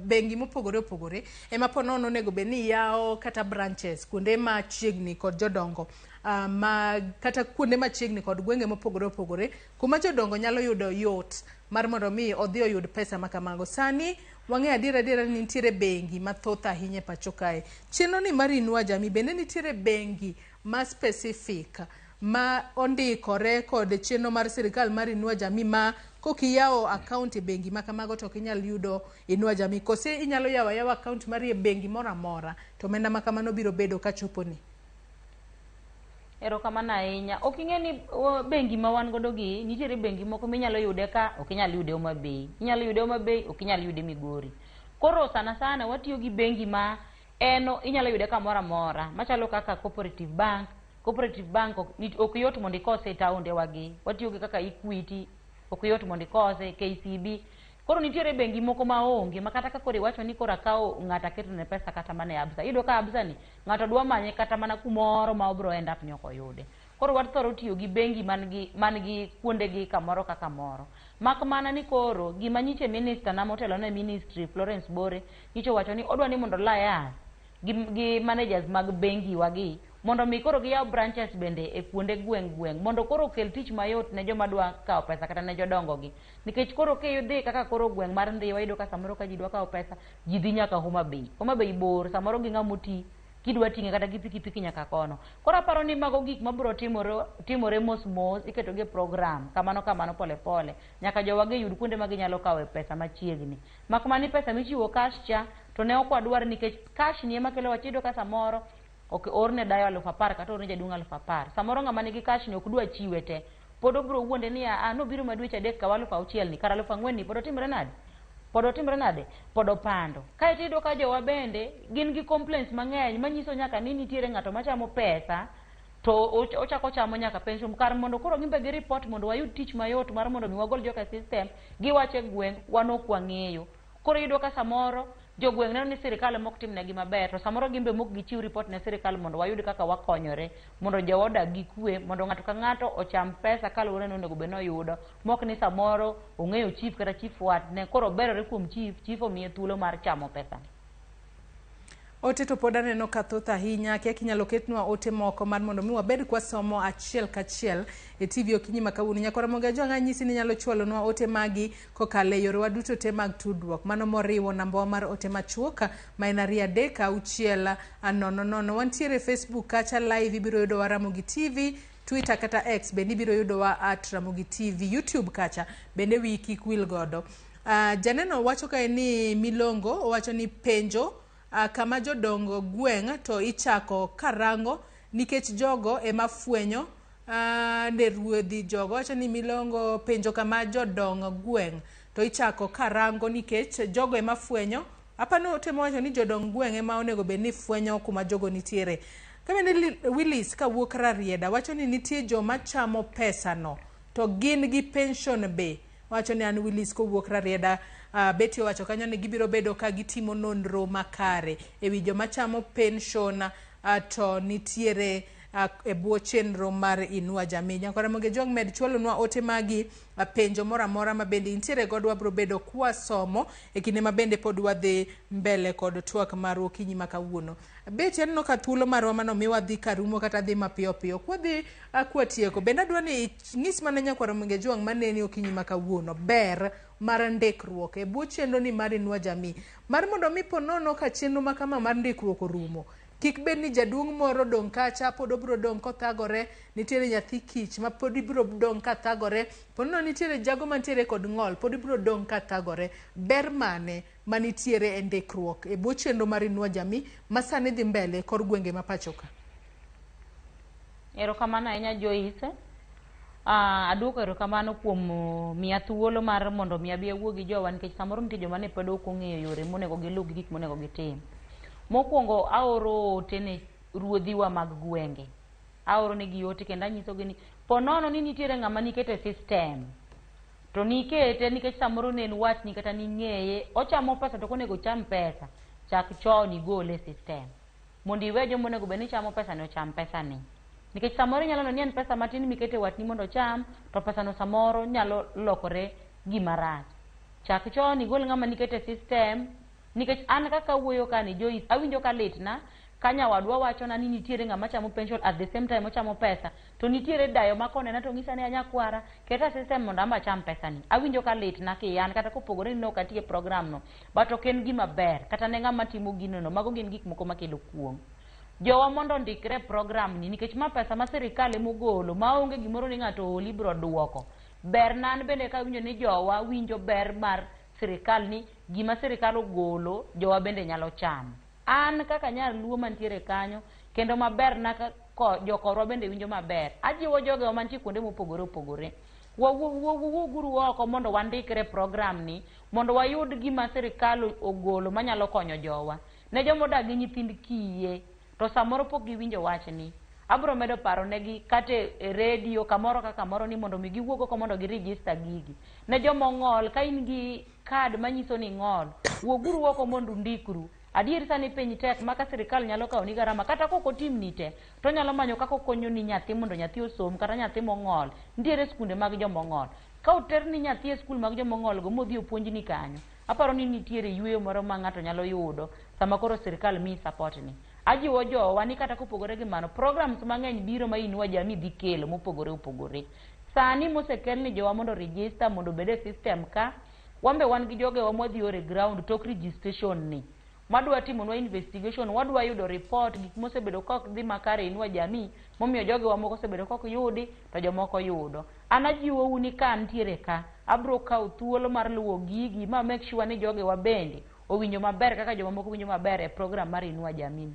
bengi mopogore opogore ema ponono nego bed ni yawo kata branches kuonde machiegni kod jodongo kata kuonde machiegni kod gwenge mopogore opogore kuma jodongo nyalo yudo yot mar mondo mi odhi oyud pesa makamago. Sani wang'e adiera ni nitiere bengi mathoth ahinya e pacho kae. Chenro ni mar INUA JAMII bende nitiere bengi ma specific ma ondikore kod chenro mar sirikal mar INUA JAMII ma kokiyawo account e bengi makamago to kinyal yudo INUA JAMII kose inyalo yawo account mar bengi moro amora to omenda makamano biro bedo ka choponi. Erokamano ahinya. Ok ing'e ni bengi ma wan godo gi nitiere bengi moko minyalo yude ka ok inyal yude Homabay. Inyalo yude Homabay, ok inyal yude Migori. Koro sana watiyo gi bengi ma eno inyalo yude kamoro amora machalo kaka Cooperative Bank. Cooperative Bank ok yot mondo ikose e taonde wagi. Watiyo gi kaka Equity, ok yot mondo ikose, KCB. Koro nitiere bengi moko maonge makata ka koro iwacho ni koro akawo ng'ato aketo ne pesa kata mana e Absa. Iyudo ka Absa ni ng'ato dwa manye kata mana kumoro ma obro end up ni ok oyude. Koro wathoro tiyo gi bengi man gi kuonde gi kamoro ka kamoro. Mak mana ni koro gima nyiche minister na motelo ne ministry Florence Bore nyicho wacho ni odwa ni mondo layas gi managers mag bengi wagi mondo mi koro giyaw branches bende e kuonde gweng' mondo koro kel tich mayot ne joma dwa kawo pesa kata ne jodongo gi nikech koro kiyudhi kaka koro gweng' mar Ndhiwa iyudo ka samoro ka ji dwa kawo pesa ji dhi nyaka Homabay bor samoro gi ng'amoti kidwa ting'e kata gi pikipiki nyaka kono. Koro aparo ni mago gik mabiro timore mos iketo gi program kamano pole nyaka jowagi yud kuonde ma ginyalo kawo pesa machiegni. Mak mani pesa michiwo cash cha to ne ok wadwar nikech cash ni ema kelo wachido ka samoro ok orne dayo 10,000 kata orne jaduong' 10,000. Samoro ng'ama nigi cash ni ok dwa chiwe te. Pod obiro wuonde ni nobiro madweche adek kawo 6,000 ni kara 4,000 ni pod otimre nade? Pod opando. Kae tiyudo ka jowa bende gin gi complaints mang'eny manyiso nyaka ni nitiere ng'ato machamo pesa to ochako chamo nyaka pension kar mondo koro gimbe gi report mondo wayud tich mayot mar mondo mi wagol joka system giwache gweng' wan ok wang'eyo. Koro iyudo ka samoro jogweng' neno ni sirikal mok timnegi maber to samoro gimbe mok gichiw report ne sirikal mondo wayud kaka wakonyore mondo jowa odag gi kwe mondo ng'ato ka ng'ato ocham pesa kaluwore ni onego bed ni oyudo mok ni samoro ong'eyo chief kata chief wat ne koro berore kuom chief omiye thuolo mar chamo pesa. Ote to pod aneno ka thoth ahinya kia kinyalo ketnwa ote moko mar mondo mi wabed kwa somo achiel kachiel e TV okinyi makawuono. Nyakora Ramogi Ajwang' anyisi ni nyalo chwalonwa ote magi kokale yore duto te mag tudruok. Mano moriwo namba mar ote machuoka ma en 23600. Wantiere Facebook kacha live ibiro yudo wa Ramogi TV, Twitter kata X bende ibiro yudo wa @Ramogi TV, YouTube kacha bende wiki kwil godo. Janeno wacho ka ni Milongo wacho ni penjo kama jodongo gweng' to ichako karango nikech jogo ema fwenyo ne ruodhi. Jogo wacho ni Milongo penjo kama jodongo gweng' to ichako karango nikech jogo ema fwenyo. Apano temo wacho ni jodong gweng' ema onego bed ni fwenyo kuma jogo nitiere. Kamene Willis ka wuok Rarieda wacho ni nitie joma chamo pesa no to gin gi pension be. Wacho ni an Willis ko wuok Rarieda. Betty wacho kanyo ni gibiro bedo ka gitimo nonro makare ewi joma chamo pension to nitiere e bwo chenro mar INUA JAMII. Nyakora Ramogi Ajwang' med chwalonwa ote magi penjo mora mora ma bende intiere god wabro bedo kwa somo e kinde ma bende pod wadhi mbele kod twak mar okinyi makawuono. Betty aneno ka thuolo marwa mano miwa dhi karumo kata dhi mapiyo piyo kwadhi kwatieko. Bende adwa ni ng'is mana Nyakora Ramogi Ajwang' maneni okinyi makawuono ber mar ndikruok e bwo chenro ni mar INUA JAMII mar mondo mi ponono ka chenro makama mar ndikruok orumo. Kik bed ni jaduong' moro dong' kacha pod obro dong' kothagore, nitiere nyathi kich ma pod ibro dong' kathagore, ponono nitiere jago mantiere kod ng'ol pod ibro dong' kathagore. Ber mane manitiere e ndikruok e bwo chenro mar INUA JAMII masani dhi mbele kor gwenge ma pachoka? Erokamano ahinya Joyce. Aduoko erokamano kuom miya thuolo mar mondo mi abi awuo gi jowa nikech samoro nitie joma ne pod ok ong'eyo yore monego giluw gi gik monego gitim. Mokwongo aoro ote ne ruodhiwa mag gwenge. Aoro ne gi ote kendo anyisogi ni ponono ni nitiere ng'ama nikete system. To nikete nikech samoro ne en wachni kata ning'eye ochamo pesa to konego cham pesa. Chak chon igole system. Mondo iwe joma onego bed ni chamo pesa ni ocham pesa ni. Nikech samoro nyalo ni en pesa matin mikete watni mondo cham to pesa no samoro nyalo lokore gima rach. Chak chon igol ng'ama nikete system. Nikech an kaka wuoyo ka ni Joyce awinjo ka litna kanya wadwa wacho na ni nitiere ng'ama chamo pension at the same time ochamo pesa to nitiere dayo makonena to ng'isa ni anyakwara keta system mondo amba cham pesa ni. Awinjo ka litna kiyan kata kopogore ni ok atie program no but ok en gima ber kata ne ng'ama timo gino no mago gin gik moko makelo kuong. Jowa mondo ndikre program ni nikech ma pesa ma sirikal emogolo maonge gimoro ni ng'ato oli bro duoko. Ber nan bende ka winjo ni jowa winjo ber mar sirikal ni gima sirikal ogolo jowa bende nyalo chamo. An kaka nyaluo mantiere kanyo kendo maber na jokorwa bende winjo maber. Ajiwo jogo mantie kuonde mopogore opogore. Guru oko mondo wandikre program ni mondo wayud gima sirikal ogolo manyalo konyo jowa. Ne jomodak gi nyithind kiye to samoro pok giwinjo wachni. Abro medo paro negi kate e radio kamoro ka kamoro ni mondo mi giwuogo ko mondo giregister gigi. Ne jomo ng'ol ka in gi card manyiso ni ng'ol wuoguru oko mondo ndikru. Adier sani piny tek maka sirikal nyalo kawo ni garama kata koko tim ni te to nyalo manyo kako konyo ni nyathi mondo nyathi osom kata nyathi mong'ol. Ndiere skunde mag jomo ng'ol. Ka oter ni nyathi e skul mag jomo ng'ol go modhi opuonj ni kanyo. Aparo ni nitiere yweyo moro ma ng'ato nyalo yudo sama koro sirikal mi support ni. Ajiwo jowa ni kata kopogore gi mano programs mang'eny biro ma INUA JAMII dhi kelo mopogore opogore. Sani mosekel ni jowa mondo register mondo bede system ka wambe wan gi jogewa mwadhi ore ground tok registration ni. Madwa timonwa investigation wadwa yudo report gik mosebedo kok dhi makare INUA JAMII momiyo jogewa moko osebedo kok yudi to jomoko yudo. An ajiwo uni ka ntiere ka abro kawo thuolo mar luwo gigi ma make sure ni jogewa bende owinjo maber kaka joma moko winjo maber e program mar INUA JAMII.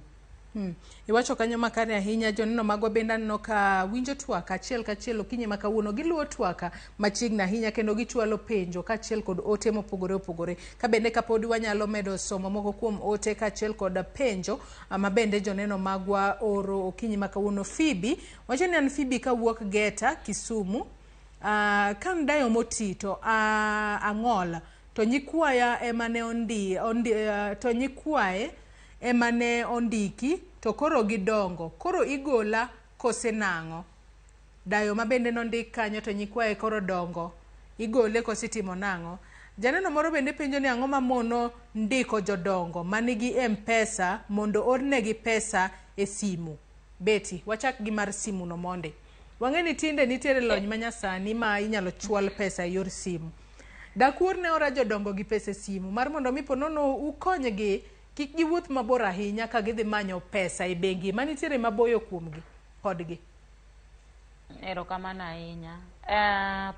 Iwacho kanyo makare ahinya joneno magwa benda no ka winjo twaka achiel kachiel okinyi makawuono giluo twaka machiegna ahinya kendo gichwalo penjo kachiel kod ote mopogore opogore. Ka bende kapod wanyalo medo somo moko kuom ote kachiel kod penjo ama bende joneno magwa oro okinyi makawuono. Phoebe wacho ni an Phoebe ka wuok Geta Kisumu kan dayo moti to ang'ol to nyikwaya emane to nyikwaye emane ondiki to koro gidongo koro igola kose nang'o. Dayo ma bende nondik kanyo to nyikwaye koro dongo igole kose timo nang'o. Janeno moro bende penjo ni ang'o mamono ndiko jodongo manigi M-Pesa mondo ornegi pesa e simu. Beti, wachak gi mar simu no monde. Wang'eni tinde nitiere lony manyasani ma inyalo chwal pesa e yor simu. Dakwor ne ora jodongo gi pesa e simu mar mondo mi ponono ukonygi kik giwuoth mabor ahinya ka gidhi manyo pesa e bengi manitiere maboyo kuomgi kodgi. Erokamano ahinya.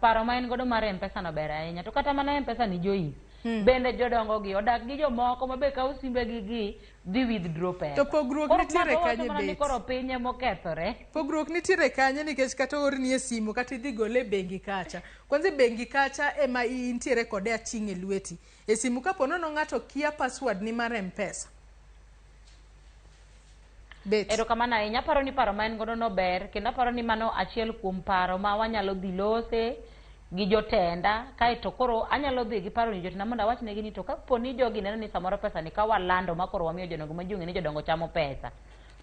Paro ma en godo mar M-Pesa no ber ahinya. To kata mana M-Pesa ni joyi. Bende jodongo gi odak gi jomoko mabe kawo simbe gi dhi withdraw pesa. To pogruok nitiere kanye bet. Koro pinye mokethore. Pogruok nitiere kanye nikech kata orni e simu kata idhi gole e bengi kacha. Kwanza bengi kacha ema intiere kode aching' e lweti. E simu kapo nono ng'ato kia password ni mar M-Pesa. Erokamano ahinya. Aparo ni paro ma en godo no ber kendo aparo ni mano achiel kuom paro ma wanyalo dhi lose gi jotenda kae to koro anyalo dhi gi paro ni jotenda mondo awachne gi ni to kapo ni jogi neno ni samoro pesa ni ka walando ma koro wamiyo jodongo majiong'e ni jodongo chamo pesa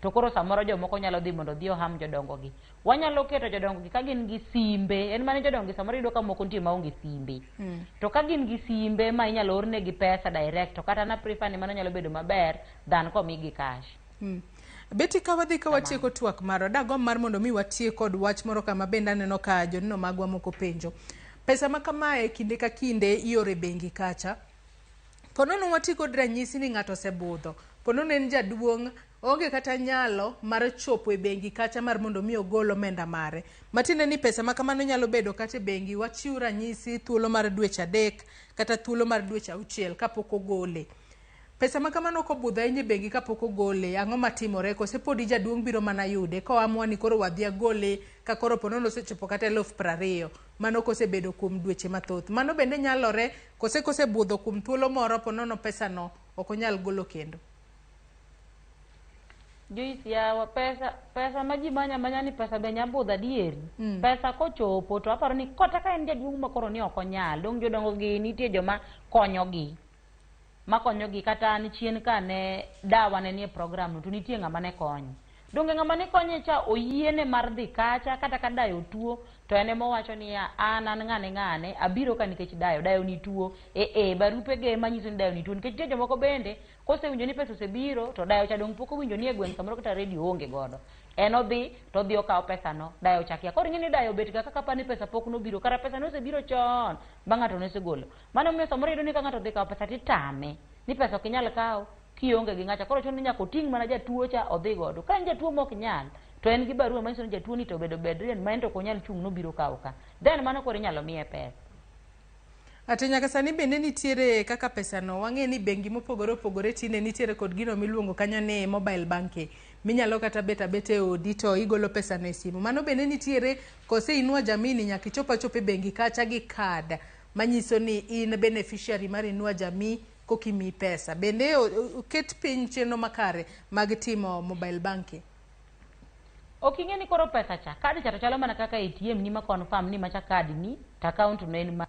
to koro samoro jomoko nyalo dhi mondo dhi oham jodongo gi. Wanyalo keto jodongo gi ka gin gi simbe, en mane jodongo gi samoro yudo ka moko nitie maonge simbe. To ka gin gi simbe ma inyalo orne gi pesa direct to kata na prefer ni mano nyalo bedo maber than komigi cash. Beti ka wadhi ka watieko twak maro dagom mar mondo mi watie kod wach moro kama benda neno ka jonno magwa moko penjo. Pesa ma kamae kinde ka kinde iore bengi kacha. Ponono wati kod ranyisi ni ng'ato osebudho. Ponono en jaduong' onge kata nyalo mar chopo e bengi kacha mar mondo mi ogol omenda mare. Matinde ni pesa ma kamano nyalo bedo kata e bengi wachiw ranyisi thuolo mar dweche 3 kata thuolo mar dweche 6 kapok ogole. Pesa ma kamano kobudho ahinya e bengi kapok ogole, ang'o matimore? Kose podi jaduong' biro mana yude ko amua ni koro wadhi agole ka koro ponono osechopo kata 20,000 mano kosebedo kuom dweche mathoth. Mano bende nyalore kose budho kuom thuolo moro ponono pesa no ok onyal golo kendo. Joyce yawa pesa ma ji manya ni pesa be nyabudho adieri. Pesa kochopo to aparo ni kota ka en jaduong' ma koro ni ok onyal, dong jodongo gi nitie joma konyogi. Makonyogi kata ni chien ka ne dawa ne nie program no to nitie ng'ama ne konyo. Donge ng'ama ne konye cha oyiene mar dhi kacha kata ka dayo tuo to ene mowacho ni an ng'ane abiro ka nikech dayo ni tuo barupe ge manyiso ni dayo ni tuo nikech tie jomoko bende kosewinjo ni pesa osebiro to dayo cha dong pok owinjo ni e gweng' samoro kata redio onge godo. En odhi to odhi okawo pesa no dayo chakia. Koro ing'e ni dayo bet ga kaka pani pesa pok nobiro kara pesa no osebiro chon ba ng'ato ne osegolo. Mano miyo samoro iyudo ni ka ng'ato dhi kawo pesa titame ni pesa ok inyal kawo kionge gi ng'acha koro chuno ni nyaka oting' mana jatuo cha odhi godo. Ka en jatuo mok nyal to en gi barua manyiso ni jatuo ni to obedo bedrien ma en to ok onyal chung' nobiro kawo ka. Then mano koro inyalo miye pesa. Ate nyaka sani bende nitiere kaka pesa no wang'e ni bengi mopogore opogore tinde nitiere kod gino miluongo kanyo ni mobile banking minyalo kata bet e odi to igolo pesa no e simu. Mano bende nitiere kose INUA JAMII ni nyaka ichop e bengi kacha gi card manyiso ni in beneficiary mar INUA JAMII kokimi pesa. Bende ket piny chenro makare mag timo mobile banking. Ok ing'e ni koro pesa cha kadi cha to chalo mana kaka ATM ni ma confirm ni macha kadi ni to account no en ma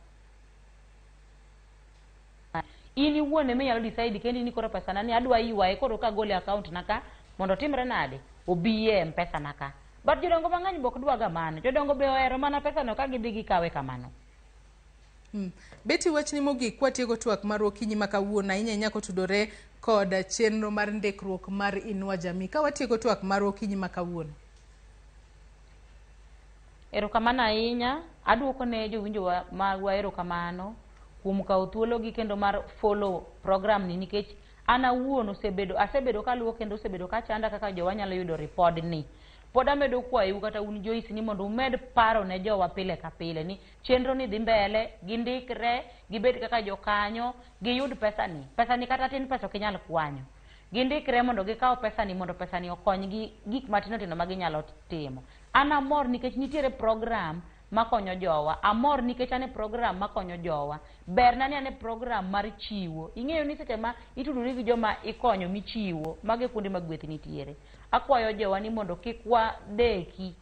in iwuon ema inyalo decide kendi ni koro pesa na ni adwa ywaye koro ka gole account naka mondo timre nade obiye M-Pesa naka. But jodongo mang'eny bok dwa ga mano. Jodongo be ohero mana pesa no ka gidhi gikawe kamano. Beti wachni mogik kwatieko twak mar okinyi ma kawuono ahinya nyako tudore kod chenro mar ndikruok mar INUA JAMII ka watieko twak mar okinyi ma kawuono. Erokamano ahinya, aduoko ne jowinjo magwa erokamano kuom kawo thuolo gi kendo mar follow program ni nikech an awuon asebedo kaluwo kendo osebedo ka chanda kaka jowa nyalo yudo report ni. Pod amedo kwayo kata un Joyce ni mondo umed paro ne jowa pile ka pile ni chenro ni dhi mbele, gindikre, gibed kaka jokanyo, giyud pesa ni kata tin pesa ok inyal kwanyo. Gindikre mondo gikaw pesa ni mondo pesa ni okonygi gik matino tino ma ginyalo timo. An amor nikech nitiere program makonyo jowa. Amor nikech ane program makonyo jowa. Berna ni ane program mar chiwo. Ing'eyo ni seche ma itudori gi joma ikonyo michiwo mage kuonde mag gweth nitiere. Akwayo jowa ni mondo kik wadeki.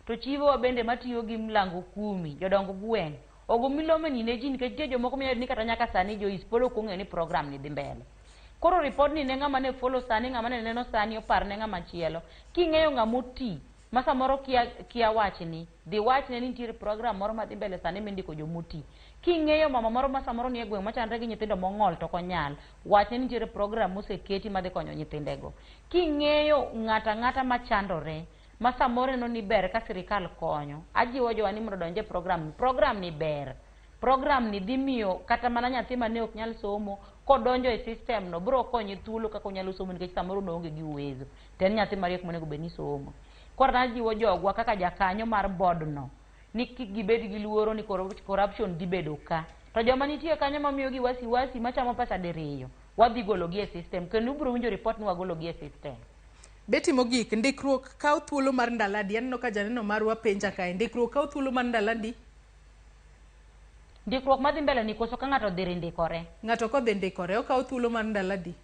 To chiwo bende matiyo gi mlango 10 jodongo gweng'. Ogo milome ni ne ji nikech tie jomoko miyo ni kata nyaka sani Joyce polo kong'e ni program ni dhi mbele. Koro report ni ne ng'ama ne follow sani ng'ama ne neno sani opar ne ng'ama chielo. King'eyo ng'ama oti Masa moro kia wachni, di wachne ni nitiere program moro madhi mbele sani mindiko jomuti. King'eyo mama moro masa moro ni e gweng' machandre gi nyithindo mong'ol to konyal, wachne ni nitiere program moseketi madhi konyo nyithindego. King'eyo ng'ata machandore, masa moro no ni ber ka sirikal konyo. Ajiwo jowa ni mondo donje program ni ber. Program ni dhi miyo kata mana nyathi mane ok nyal somo kodonjo e system no bro konyo thuolo kaka onyalo somo nikech samoro noonge gi uwezo. Ten nyathi mariek monego bed ni somo. Koro najiwo jogwa kaka jakanyo mar board no ni kik gibed gi luoro ni corruption dhi bedo ka. To joma nitie kanyo mamiyo gi wasiwasi machamo pesa diriyo, wadhi gologi e system kendo ubro winjo report ni wagologi e system. Beti mogik, ndikruok kaw thuolo mar ndaladi. Aneno ka janeno marwa penja kae, ndikruok kaw thuolo mar ndaladi. Ndikruok madhi mbele ni koso ka ng'ato dhiri ndikore. Ng'ato kodhi ndikore, okaw thuolo mar ndaladi.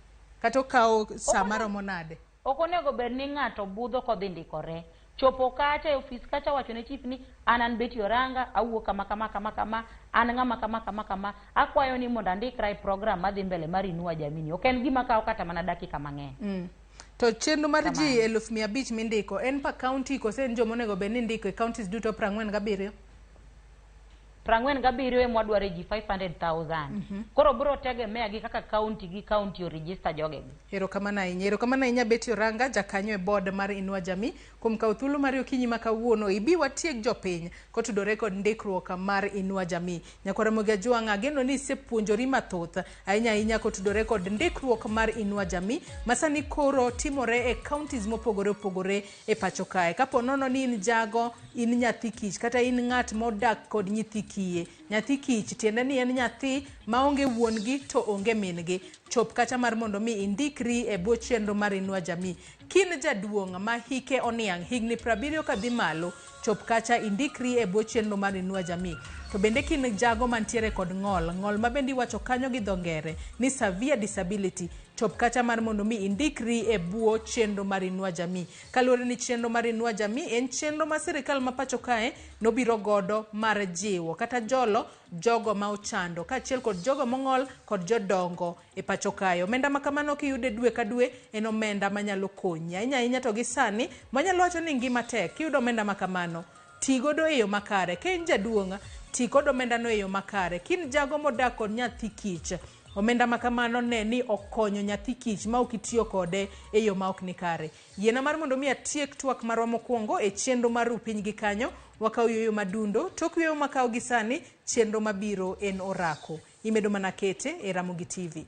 Kata okaw saa maromo nade. Ok onego bed ni ng'ato budho kodhi ndikore. Chopo kacha e ofis kacha wacho ne chief ni an Beti Oranga, awuok kama, an ng'ama kama. Akwayo ni mondo andikra e program madhi mbele mar INUA JAMII. Ok en gima kawo kata mana dakika mang'eny. To chenro mar ji 1,500 mindiko, en pa county kose en joma onego bed ni ndiko e counties duto 47? 47 e mwadware ji 500,000. Koro bro tegemea gi kaka county o register jogegi. Erokamano ahinya Beti Oranga, jakanyo e board mar INUA JAMII, kuom kawo thuolo mar okinyi ma kawuono. Ibi watieg jopiny kotudore kod ndikruok mar INUA JAMII. Nyakwa Ramogi Ajwang', ageno ni isepuonjori mathoth ahinya kotudore kod ndikruok mar INUA JAMII masani koro timore e counties mopogore opogore e pacho kae. Kapo nono ni in jago, in nyathi kich kata in ng'at modak kod nyithi kiye. Nyathi kich tiende ni en nyathi maonge wuon gi to onge min gi. Chop kacha mar mondo mi indikri e bwo chenro mar INUA JAMII. Kin jaduong' ma hike oniang' higni 70 kadhi malo, chop kacha indikri e bwo chenro mar INUA JAMII. To bende kin jago mantiere kod ng'ol ma bende iwacho kanyo gi dho ngere ni severe disability, chop kacha mar mondo mi indikri e bwo chenro mar INUA JAMII. Kaluwore ni chenro mar INUA JAMII en chenro ma sirikal ma pacho kae nobiro godo mar jiwo kata jogo ma ochando kaachiel kod jogo mong'ol kod jodongo e pacho kae. Omenda ma kamano kiyude dwe ka dwe en omenda manyalo konyi ahinya to gi sani manyalo wacho ni ngima tek. Kiyudo omenda ma kamano, ti godo e yo makare. Ka in jaduong', ti kod omenda no e yo makare. Kin jago modak kod nyathi kich, omenda ma kamano ne ni okonyo nyathi kich ma ok itiyo kode e yo ma ok ni kare. Yiena mar mondo mi atiek twak marwa mokwongo e chenro mar piny gi kanyo, wakaw yoyo madundo, tok yoyo makaw gi sani, chenro mabiro en orako. Imedo mana kete e Ramogi TV.